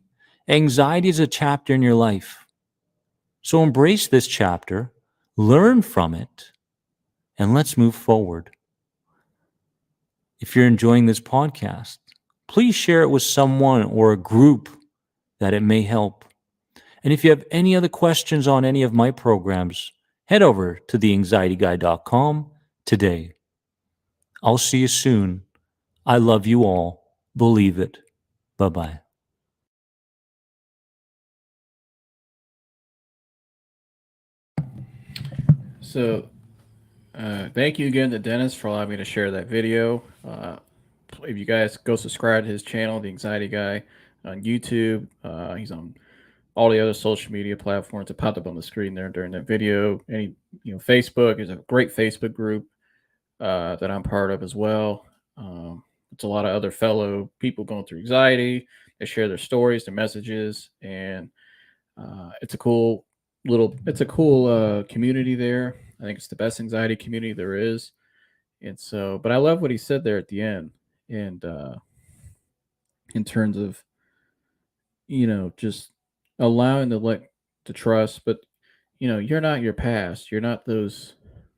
[SPEAKER 3] Anxiety is a chapter in your life. So embrace this chapter, learn from it, and let's move forward. If you're enjoying this podcast, please share it with someone or a group that it may help. And if you have any other questions on any of my programs, head over to theanxietyguy.com today. I'll see you soon. I love you all. Believe it. Bye-bye.
[SPEAKER 1] So, thank you again to Dennis for allowing me to share that video. If you guys go subscribe to his channel, The Anxiety Guy, on YouTube. He's on all the other social media platforms that popped up on the screen there during that video. Facebook is a great Facebook group that I'm part of as well. It's a lot of other fellow people going through anxiety. They share their stories, their messages, and it's a cool community there. I think it's the best anxiety community there is. And so, but I love what he said there at the end. And in terms of, just allowing to trust, but, you're not your past. You're not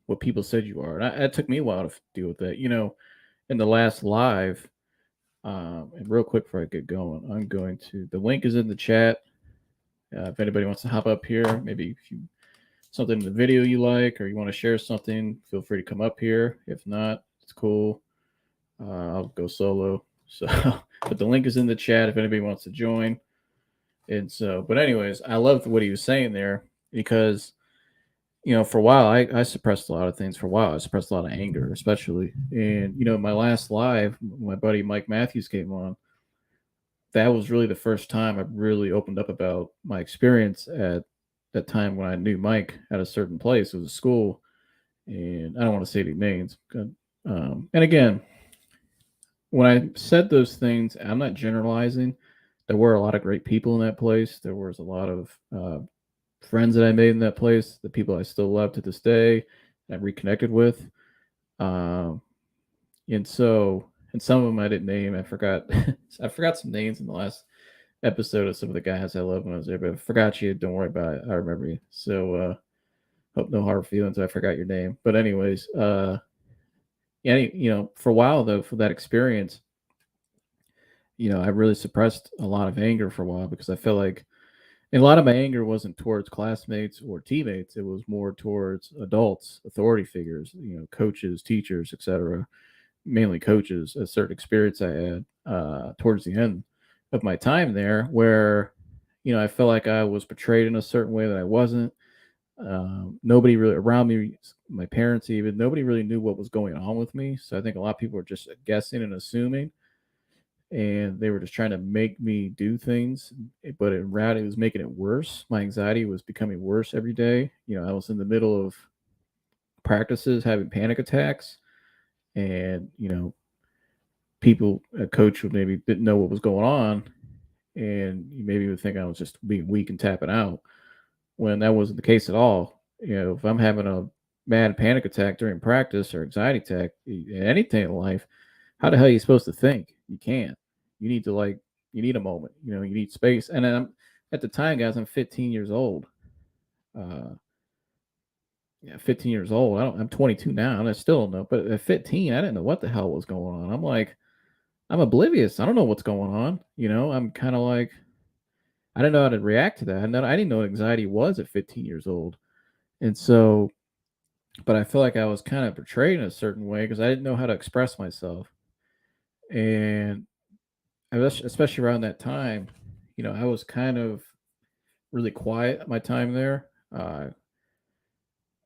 [SPEAKER 1] what people said you are. And it took me a while to deal with that. In the last live, and real quick before I get going, the link is in the chat. If anybody wants to hop up here, maybe if you something in the video you like, or you want to share something, feel free to come up here. If not, it's cool. I'll go solo. So, but the link is in the chat if anybody wants to join. And so, but anyways, I loved what he was saying there because, for a while, I suppressed a lot of things for a while. I suppressed a lot of anger, especially. And, my last live, my buddy Mike Matthews came on. That was really the first time I really opened up about my experience at that time when I knew Mike at a certain place. It was a school, and I don't want to say any names. And again, when I said those things, I'm not generalizing. There were a lot of great people in that place. There was a lot of friends that I made in that place, the people I still love to this day, I've reconnected with. And some of them I didn't name. I forgot. I forgot some names in the last episode of some of the guys I loved when I was there, but I forgot you. Don't worry about it. I remember you. So hope no hard feelings. I forgot your name. But anyways, for a while though, for that experience, I really suppressed a lot of anger for a while because I felt like, and a lot of my anger wasn't towards classmates or teammates. It was more towards adults, authority figures, coaches, teachers, etc. Mainly coaches. A certain experience I had towards the end of my time there, where I felt like I was portrayed in a certain way that I wasn't. Nobody really around me, my parents even, nobody really knew what was going on with me. So I think a lot of people were just guessing and assuming, and they were just trying to make me do things. But in reality, it was making it worse. My anxiety was becoming worse every day. I was in the middle of practices having panic attacks, and a coach would maybe didn't know what was going on, and you maybe would think I was just being weak and tapping out, when that wasn't the case at all. If I'm having a mad panic attack during practice or anxiety attack, anything in life, how the hell are you supposed to think? You can't. You need to you need a moment. You need space. And at the time, guys, I'm 15 years old. 15 years old. I'm 22 now, and I still don't know. But at 15, I didn't know what the hell was going on. I'm oblivious. I don't know what's going on. I'm kind of like, I didn't know how to react to that. I didn't know what anxiety was at 15 years old. And so, but I feel like I was kind of portrayed in a certain way because I didn't know how to express myself. And especially around that time, I was kind of really quiet at my time there because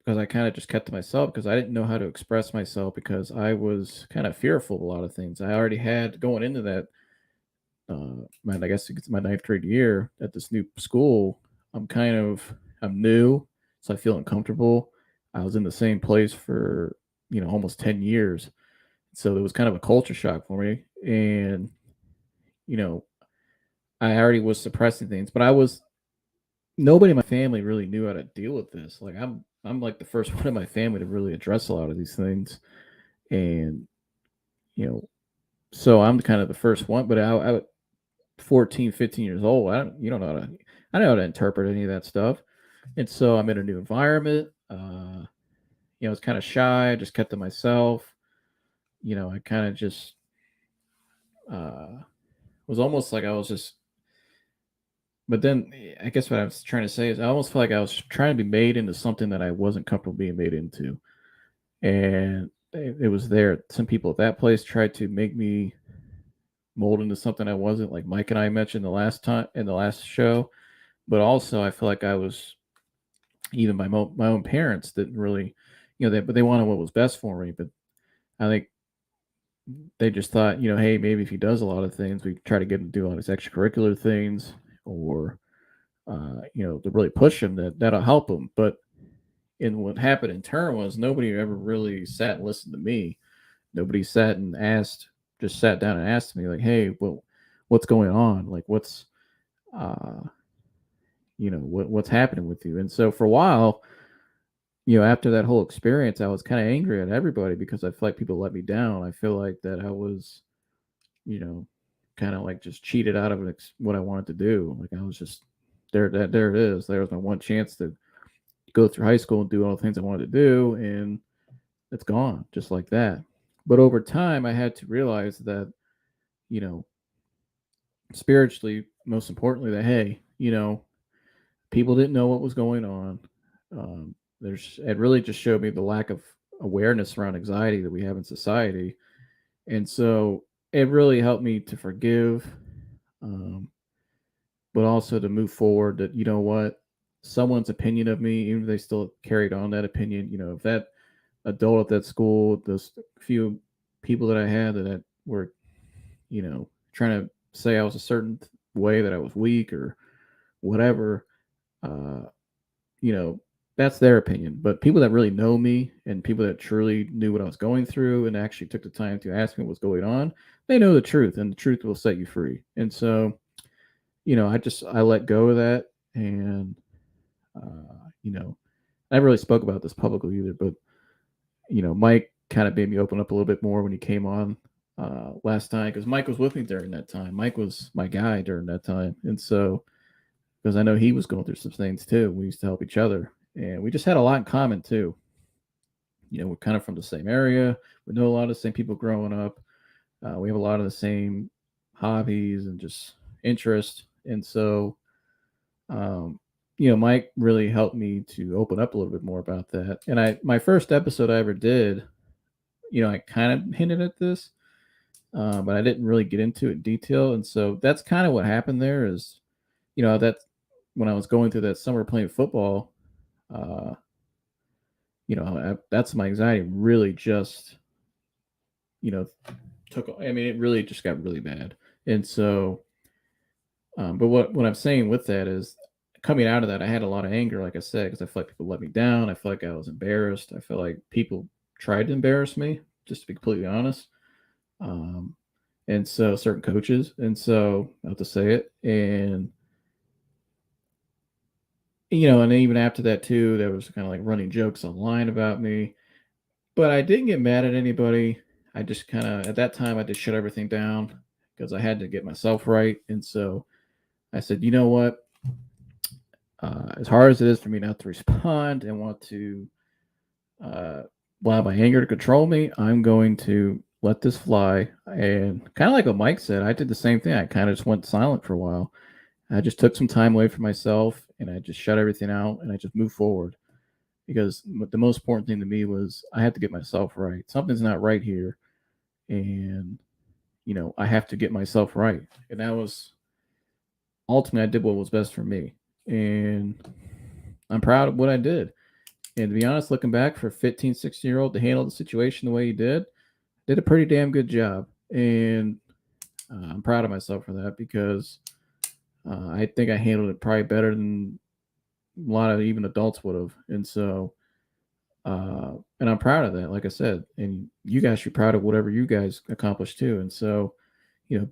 [SPEAKER 1] I kind of just kept to myself because I didn't know how to express myself because I was kind of fearful of a lot of things. I already had going into that. I guess it's my 9th grade year at this new school. I'm new, so I feel uncomfortable. I was in the same place for, almost 10 years. So it was kind of a culture shock for me. And, I already was suppressing things, but nobody in my family really knew how to deal with this. Like I'm like the first one in my family to really address a lot of these things. And, so I'm kind of the first one, but I 14, 15 years old. I don't know how to interpret any of that stuff. And so I'm in a new environment. I was kind of shy. I just kept to myself. I kind of just was almost like I was just but then I guess what I was trying to say is I almost feel like I was trying to be made into something that I wasn't comfortable being made into. And it was there. Some people at that place tried to make me mold into something I wasn't, like Mike and I mentioned the last time in the last show. But also, I feel like I was, even my own parents didn't really, but they wanted what was best for me. But I think they just thought, hey, maybe if he does a lot of things, we try to get him to do all these extracurricular things, or to really push him, that'll help him. But what happened in turn was nobody ever really sat and listened to me. Nobody just sat down and asked me, like, hey, well, what's going on? Like, what's uh what's happening with you? And so for a while, after that whole experience, I was kind of angry at everybody because I feel like people let me down. I feel like that I was, kind of like just cheated out of what I wanted to do. Like, I was just there it is. There was my one chance to go through high school and do all the things I wanted to do, and it's gone just like that. But over time, I had to realize that, you know, spiritually, most importantly, that, hey, people didn't know what was going on. It really just showed me the lack of awareness around anxiety that we have in society. And so it really helped me to forgive, um, but also to move forward, that, what, someone's opinion of me, even if they still carried on that opinion, if that adult at that school, those few people that I had that were, trying to say I was a certain way, that I was weak or whatever, uh, you know, that's their opinion. But people that really know me and people that truly knew what I was going through and actually took the time to ask me what was going on, they know the truth, and the truth will set you free. And so, I let go of that. And, I never really spoke about this publicly either, but, Mike kind of made me open up a little bit more when he came on last time, because Mike was with me during that time. Mike was my guy during that time. And so, because I know he was going through some things too. We used to help each other, and we just had a lot in common too. We're kind of from the same area. We know a lot of the same people growing up. We have a lot of the same hobbies and just interests. And so, Mike really helped me to open up a little bit more about that. And my first episode I ever did, I kind of hinted at this, but I didn't really get into it in detail. And so that's kind of what happened there is, that when I was going through that summer playing football, uh, that's my anxiety really just, it really just got really bad. And so, but what I'm saying with that is, coming out of that, I had a lot of anger, like I said, because I felt like people let me down. I felt like I was embarrassed. I felt like people tried to embarrass me, just to be completely honest. And so certain coaches, and so I have to say it. And, and even after that too, there was kind of like running jokes online about me, but I didn't get mad at anybody. I just kind of, at that time, I just shut everything down because I had to get myself right. And so I said, you know what? As hard as it is for me not to respond and want to allow my anger to control me, I'm going to let this fly. And kind of like what Mike said, I did the same thing. I kind of just went silent for a while. I just took some time away from myself, and I just shut everything out, and I just moved forward, because the most important thing to me was I had to get myself right. Something's not right here, and I have to get myself right. And that was ultimately, I did what was best for me, and I'm proud of what I did. And to be honest, looking back, for a 15, 16-year-old to handle the situation the way he did a pretty damn good job. And I'm proud of myself for that, because I think I handled it probably better than a lot of even adults would have. And so, and I'm proud of that, like I said. And you guys should be proud of whatever you guys accomplished too. And so,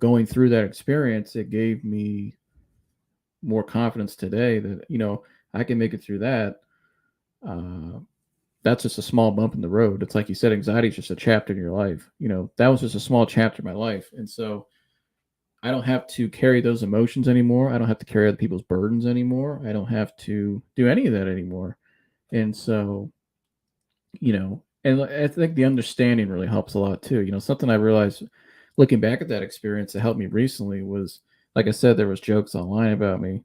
[SPEAKER 1] going through that experience, it gave me more confidence today that, I can make it through that. That's just a small bump in the road. It's like you said, anxiety is just a chapter in your life. That was just a small chapter in my life. And so I don't have to carry those emotions anymore. I don't have to carry other people's burdens anymore. I don't have to do any of that anymore. And so, and I think the understanding really helps a lot too. Something I realized looking back at that experience that helped me recently was, like I said, there was jokes online about me.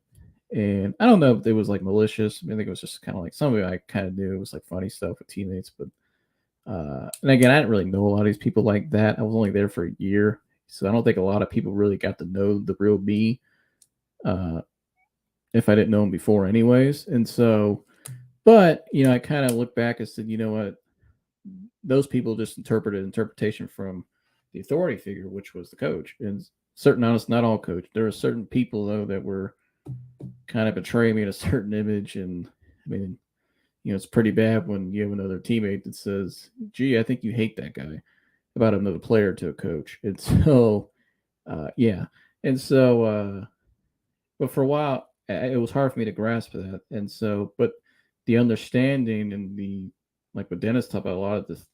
[SPEAKER 1] And I don't know if it was like malicious. I think it was just kind of like some of it I kind of knew. It was like funny stuff with teammates. But and again, I didn't really know a lot of these people like that. I was only there for a year. So I don't think a lot of people really got to know the real me if I didn't know him before anyways. And so, but, I kind of look back and said, you know what? Those people just interpreted interpretation from the authority figure, which was the coach. And certain, honest, not all coach. There are certain people, though, that were kind of betraying me in a certain image. And I mean, it's pretty bad when you have another teammate that says, gee, I think you hate that guy about another player to a coach. And so, yeah. And so, but for a while, it was hard for me to grasp that. And so, but the understanding and the, like what Dennis talked about, a lot of this,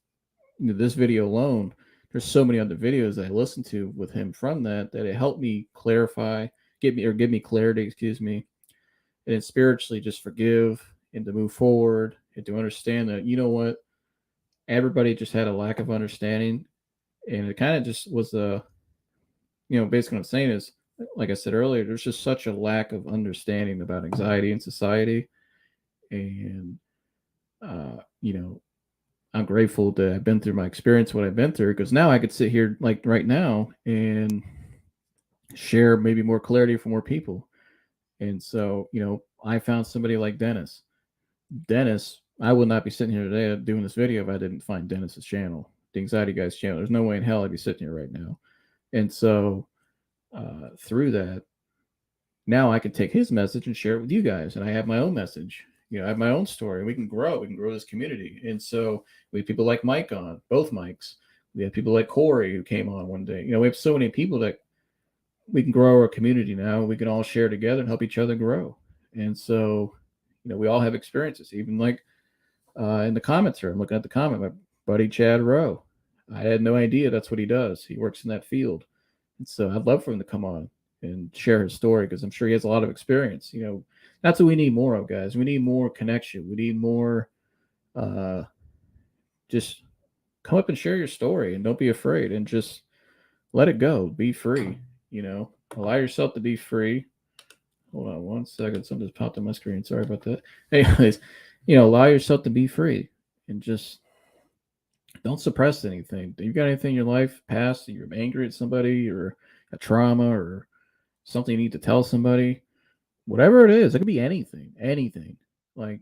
[SPEAKER 1] this video alone, there's so many other videos that I listened to with him from that it helped me clarify, give me clarity, excuse me, and then spiritually just forgive and to move forward and to understand that, you know what, everybody just had a lack of understanding. And it kind of just was basically what I'm saying is, like I said earlier, there's just such a lack of understanding about anxiety in society. And, I'm grateful that I've been through my experience, what I've been through, because now I could sit here like right now and share maybe more clarity for more people. And so, I found somebody like Dennis. I would not be sitting here today doing this video if I didn't find Dennis's channel, the Anxiety Guy's channel. There's no way in hell I'd be sitting here right now. And so, through that, now I can take his message and share it with you guys. And I have my own message. I have my own story. We can grow this community. And so we have people like Mike on, both Mikes. We have people like Corey who came on one day. We have so many people that we can grow our community now. We can all share together and help each other grow. And so, we all have experiences, even like in the comments here. I'm looking at the comment, my buddy Chad Rowe. I had no idea that's what he does. He works in that field. And so I'd love for him to come on and share his story, because I'm sure he has a lot of experience. That's what we need more of, guys. We need more connection. We need more, just come up and share your story, and don't be afraid, and just let it go. Be free, allow yourself to be free. Hold on one second. Something just popped on my screen. Sorry about that. Anyways, allow yourself to be free, and just don't suppress anything. If you've got anything in your life past that you're angry at somebody, or a trauma, or something you need to tell somebody, whatever it is, it could be anything, like,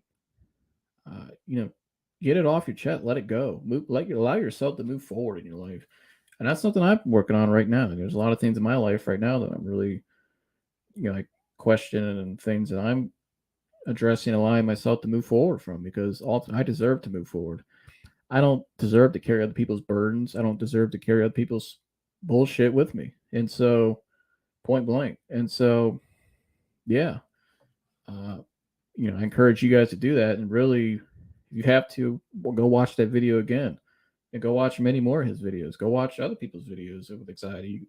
[SPEAKER 1] get it off your chest, let it go, allow yourself to move forward in your life. And that's something I'm working on right now. There's a lot of things in my life right now that I'm really, like questioning, and things that I'm addressing, allowing myself to move forward from, because I deserve to move forward. I don't deserve to carry other people's burdens. I don't deserve to carry other people's bullshit with me. And so, point blank. And so, yeah, I encourage you guys to do that. And really, if you have to, go watch that video again, and go watch many more of his videos. Go watch other people's videos with anxiety.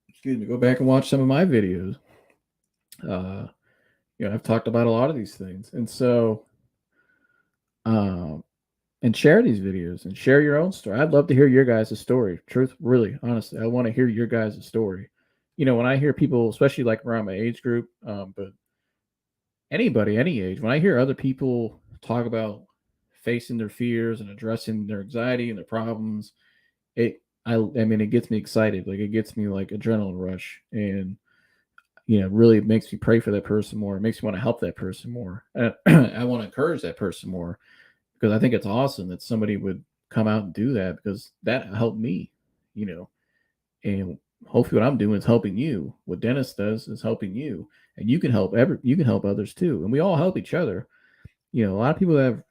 [SPEAKER 1] Excuse me. Go back and watch some of my videos. I've talked about a lot of these things. And so, and share these videos and share your own story. I'd love to hear your guys' story. Truth, really, honestly, I want to hear your guys' story. When I hear people, especially like around my age group, but anybody, any age, when I hear other people talk about facing their fears and addressing their anxiety and their problems, it gets me excited. Like, it gets me like adrenaline rush, and really makes me pray for that person more. It makes me want to help that person more. I want to encourage that person more, because I think it's awesome that somebody would come out and do that, because that helped me, and hopefully what I'm doing is helping you. What Dennis does is helping you, and you can help others too. And we all help each other. A lot of people that have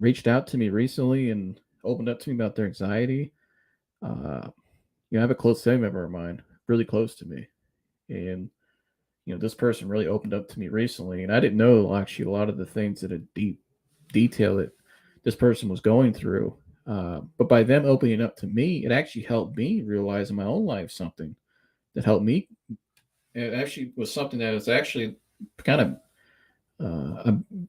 [SPEAKER 1] reached out to me recently and opened up to me about their anxiety. I have a close family member of mine, really close to me. And, this person really opened up to me recently, and I didn't know actually a lot of the things that a deep detail that this person was going through. But by them opening up to me, it actually helped me realize in my own life something that helped me. It actually was something that is actually kind of, I don't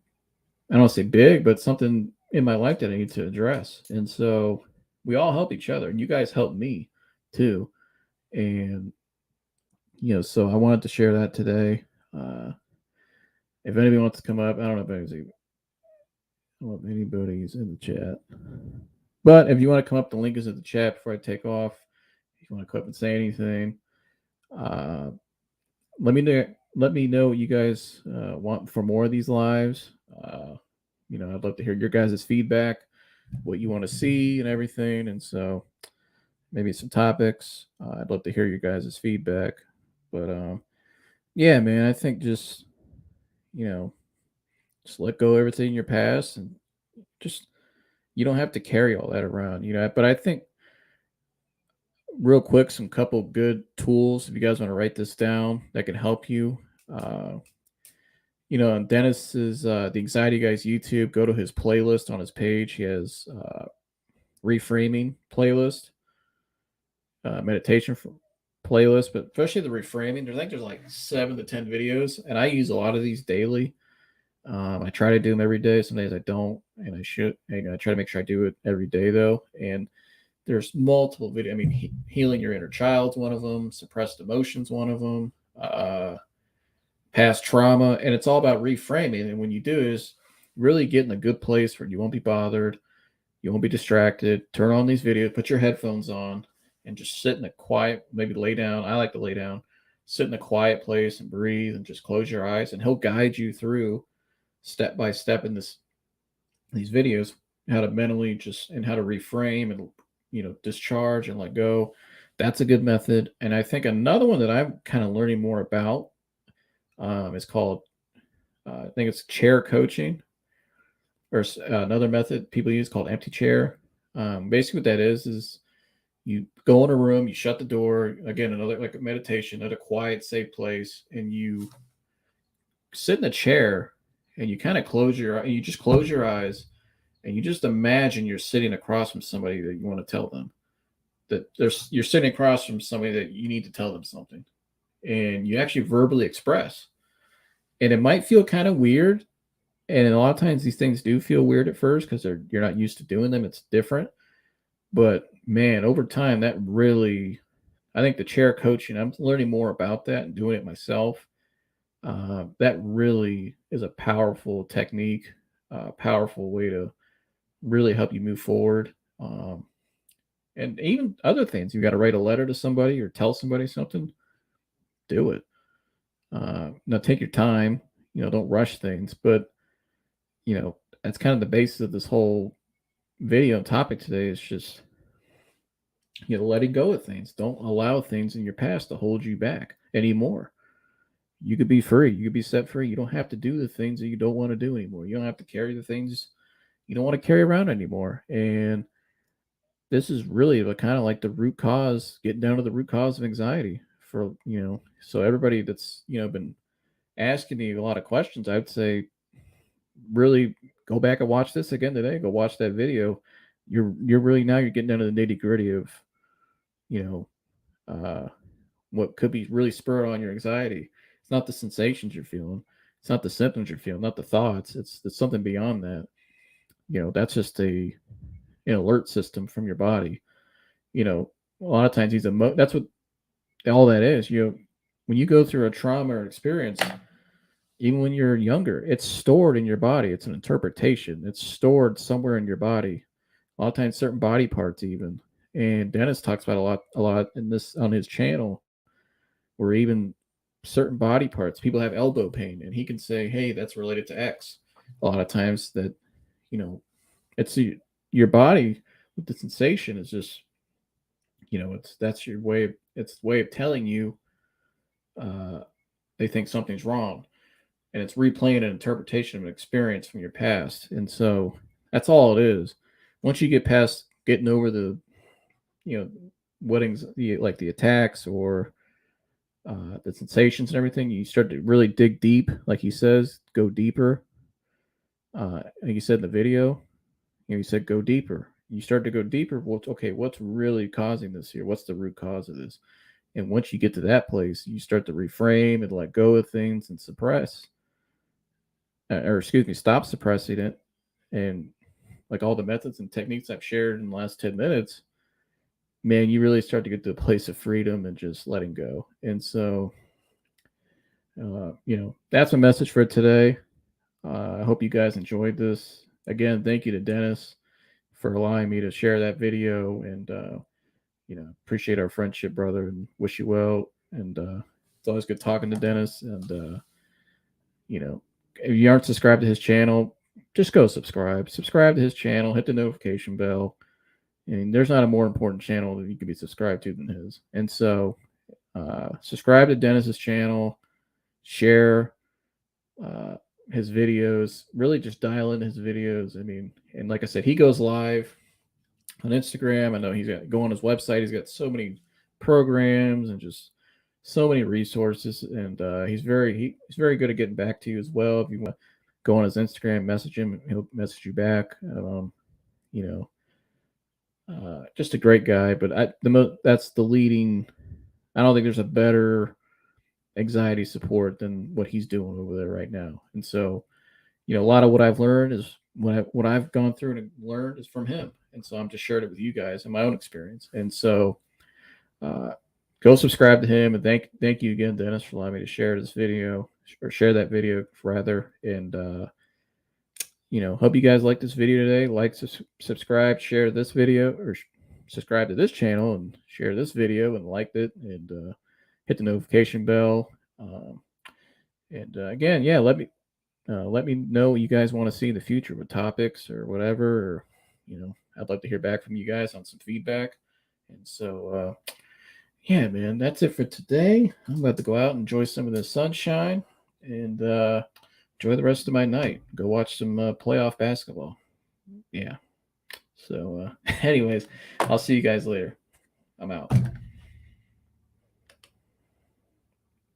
[SPEAKER 1] want to say big, but something in my life that I need to address. And so we all help each other, and you guys help me too. And, so I wanted to share that today. If anybody wants to come up, I don't know if anybody's in the chat. But if you want to come up, the link is in the chat before I take off. If you want to come up and say anything, let me know. Let me know what you guys want for more of these lives. I'd love to hear your guys' feedback, what you want to see, and everything. And so, maybe some topics. I'd love to hear your guys' feedback. But yeah, man, I think just just let go of everything in your past, and just you don't have to carry all that around. But I think real quick, some couple good tools if you guys want to write this down that can help you. On Dennis's the Anxiety Guy's YouTube, go to his playlist on his page. He has reframing playlist, meditation playlist, but especially the reframing. There's like 7 to 10 videos, and I use a lot of these daily. I try to do them every day. Some days I don't, and I should. And I try to make sure I do it every day though. And there's multiple videos. I mean, healing your inner child's one of them. Suppressed emotions, one of them. Past trauma, and it's all about reframing. And when you do is really get in a good place where you won't be bothered, you won't be distracted. Turn on these videos, put your headphones on, and just sit in a quiet, maybe lay down. I like to lay down, sit in a quiet place and breathe and just close your eyes, and he'll guide you through step by step in these videos, how to mentally and how to reframe and discharge and let go. That's a good method. And I think another one that I'm kind of learning more about is called I think it's chair coaching, or another method people use called empty chair. Basically what that is you go in a room, you shut the door, again, another like a meditation at a quiet, safe place, and you sit in a chair and you kind of close your eyes, and you just imagine you're sitting across from somebody that you want to tell them that you're sitting across from somebody that you need to tell them something, and you actually verbally express. And it might feel kind of weird, and a lot of times these things do feel weird at first because you're not used to doing them. It's different, but man, over time that really, I think the chair coaching, I'm learning more about that and doing it myself. That really is a powerful technique, powerful way to really help you move forward. And even other things, you got to write a letter to somebody or tell somebody something, do it. Now take your time, don't rush things, but that's kind of the basis of this whole video and topic today is just, letting go of things. Don't allow things in your past to hold you back anymore. You could be free. You could be set free. You don't have to do the things that you don't want to do anymore. You don't have to carry the things you don't want to carry around anymore. And this is really the kind of like the root cause, getting down to the root cause of anxiety so everybody that's, been asking me a lot of questions, I would say really go back and watch this again today. Go watch that video. You're really, now you're getting down to the nitty gritty of, what could be really spurred on your anxiety. It's not the sensations you're feeling. It's not the symptoms you're feeling, not the thoughts. It's something beyond that. That's just an alert system from your body. A lot of times that's what all that is. When you go through a trauma or experience, even when you're younger, it's stored in your body. It's an interpretation. It's stored somewhere in your body. A lot of times, certain body parts, even. And Dennis talks about a lot in this on his channel, where even certain body parts, people have elbow pain, and he can say, "Hey, that's related to X." A lot of times, that it's your body with the sensation is just, that's your way. It's way of telling you they think something's wrong. And it's replaying an interpretation of an experience from your past. And so that's all it is. Once you get past getting over the, weddings, like the attacks or the sensations and everything, you start to really dig deep. Like he says, go deeper. Like you said in the video, he said, go deeper. You start to go deeper. What's really causing this here? What's the root cause of this? And once you get to that place, you start to reframe and let go of things and suppress. Stop suppressing it. And like all the methods and techniques I've shared in the last 10 minutes, man, you really start to get to a place of freedom and just letting go. And so That's my message for today. I hope you guys enjoyed this. Again, thank you to Dennis for allowing me to share that video, and appreciate our friendship, brother, and wish you well. And it's always good talking to Dennis. And if you aren't subscribed to his channel, just go subscribe. Subscribe to his channel. Hit the notification bell. I mean, there's not a more important channel that you can be subscribed to than his. And so, subscribe to Dennis's channel. Share his videos. Really, just dial into his videos. I mean, and like I said, he goes live on Instagram. I know he's got go on his website. He's got so many programs and just so many resources. And he's very good at getting back to you as well. If you want to go on his Instagram, message him, and he'll message you back. Just a great guy. But that's the leading. I don't think there's a better anxiety support than what he's doing over there right now. And so, a lot of what I've learned is what I've gone through and learned is from him. And so I'm just sharing it with you guys and my own experience. And so, go subscribe to him, and thank you again, Dennis, for allowing me to share this video, or share that video rather. And hope you guys like this video today. Like, subscribe, share this video, or subscribe to this channel and share this video and like it, and hit the notification bell. Again, let me know what you guys want to see in the future with topics or whatever. Or I'd love to hear back from you guys on some feedback. And so, yeah, man, that's it for today. I'm about to go out and enjoy some of the sunshine and enjoy the rest of my night. Go watch some playoff basketball. Yeah. So, anyways, I'll see you guys later. I'm out.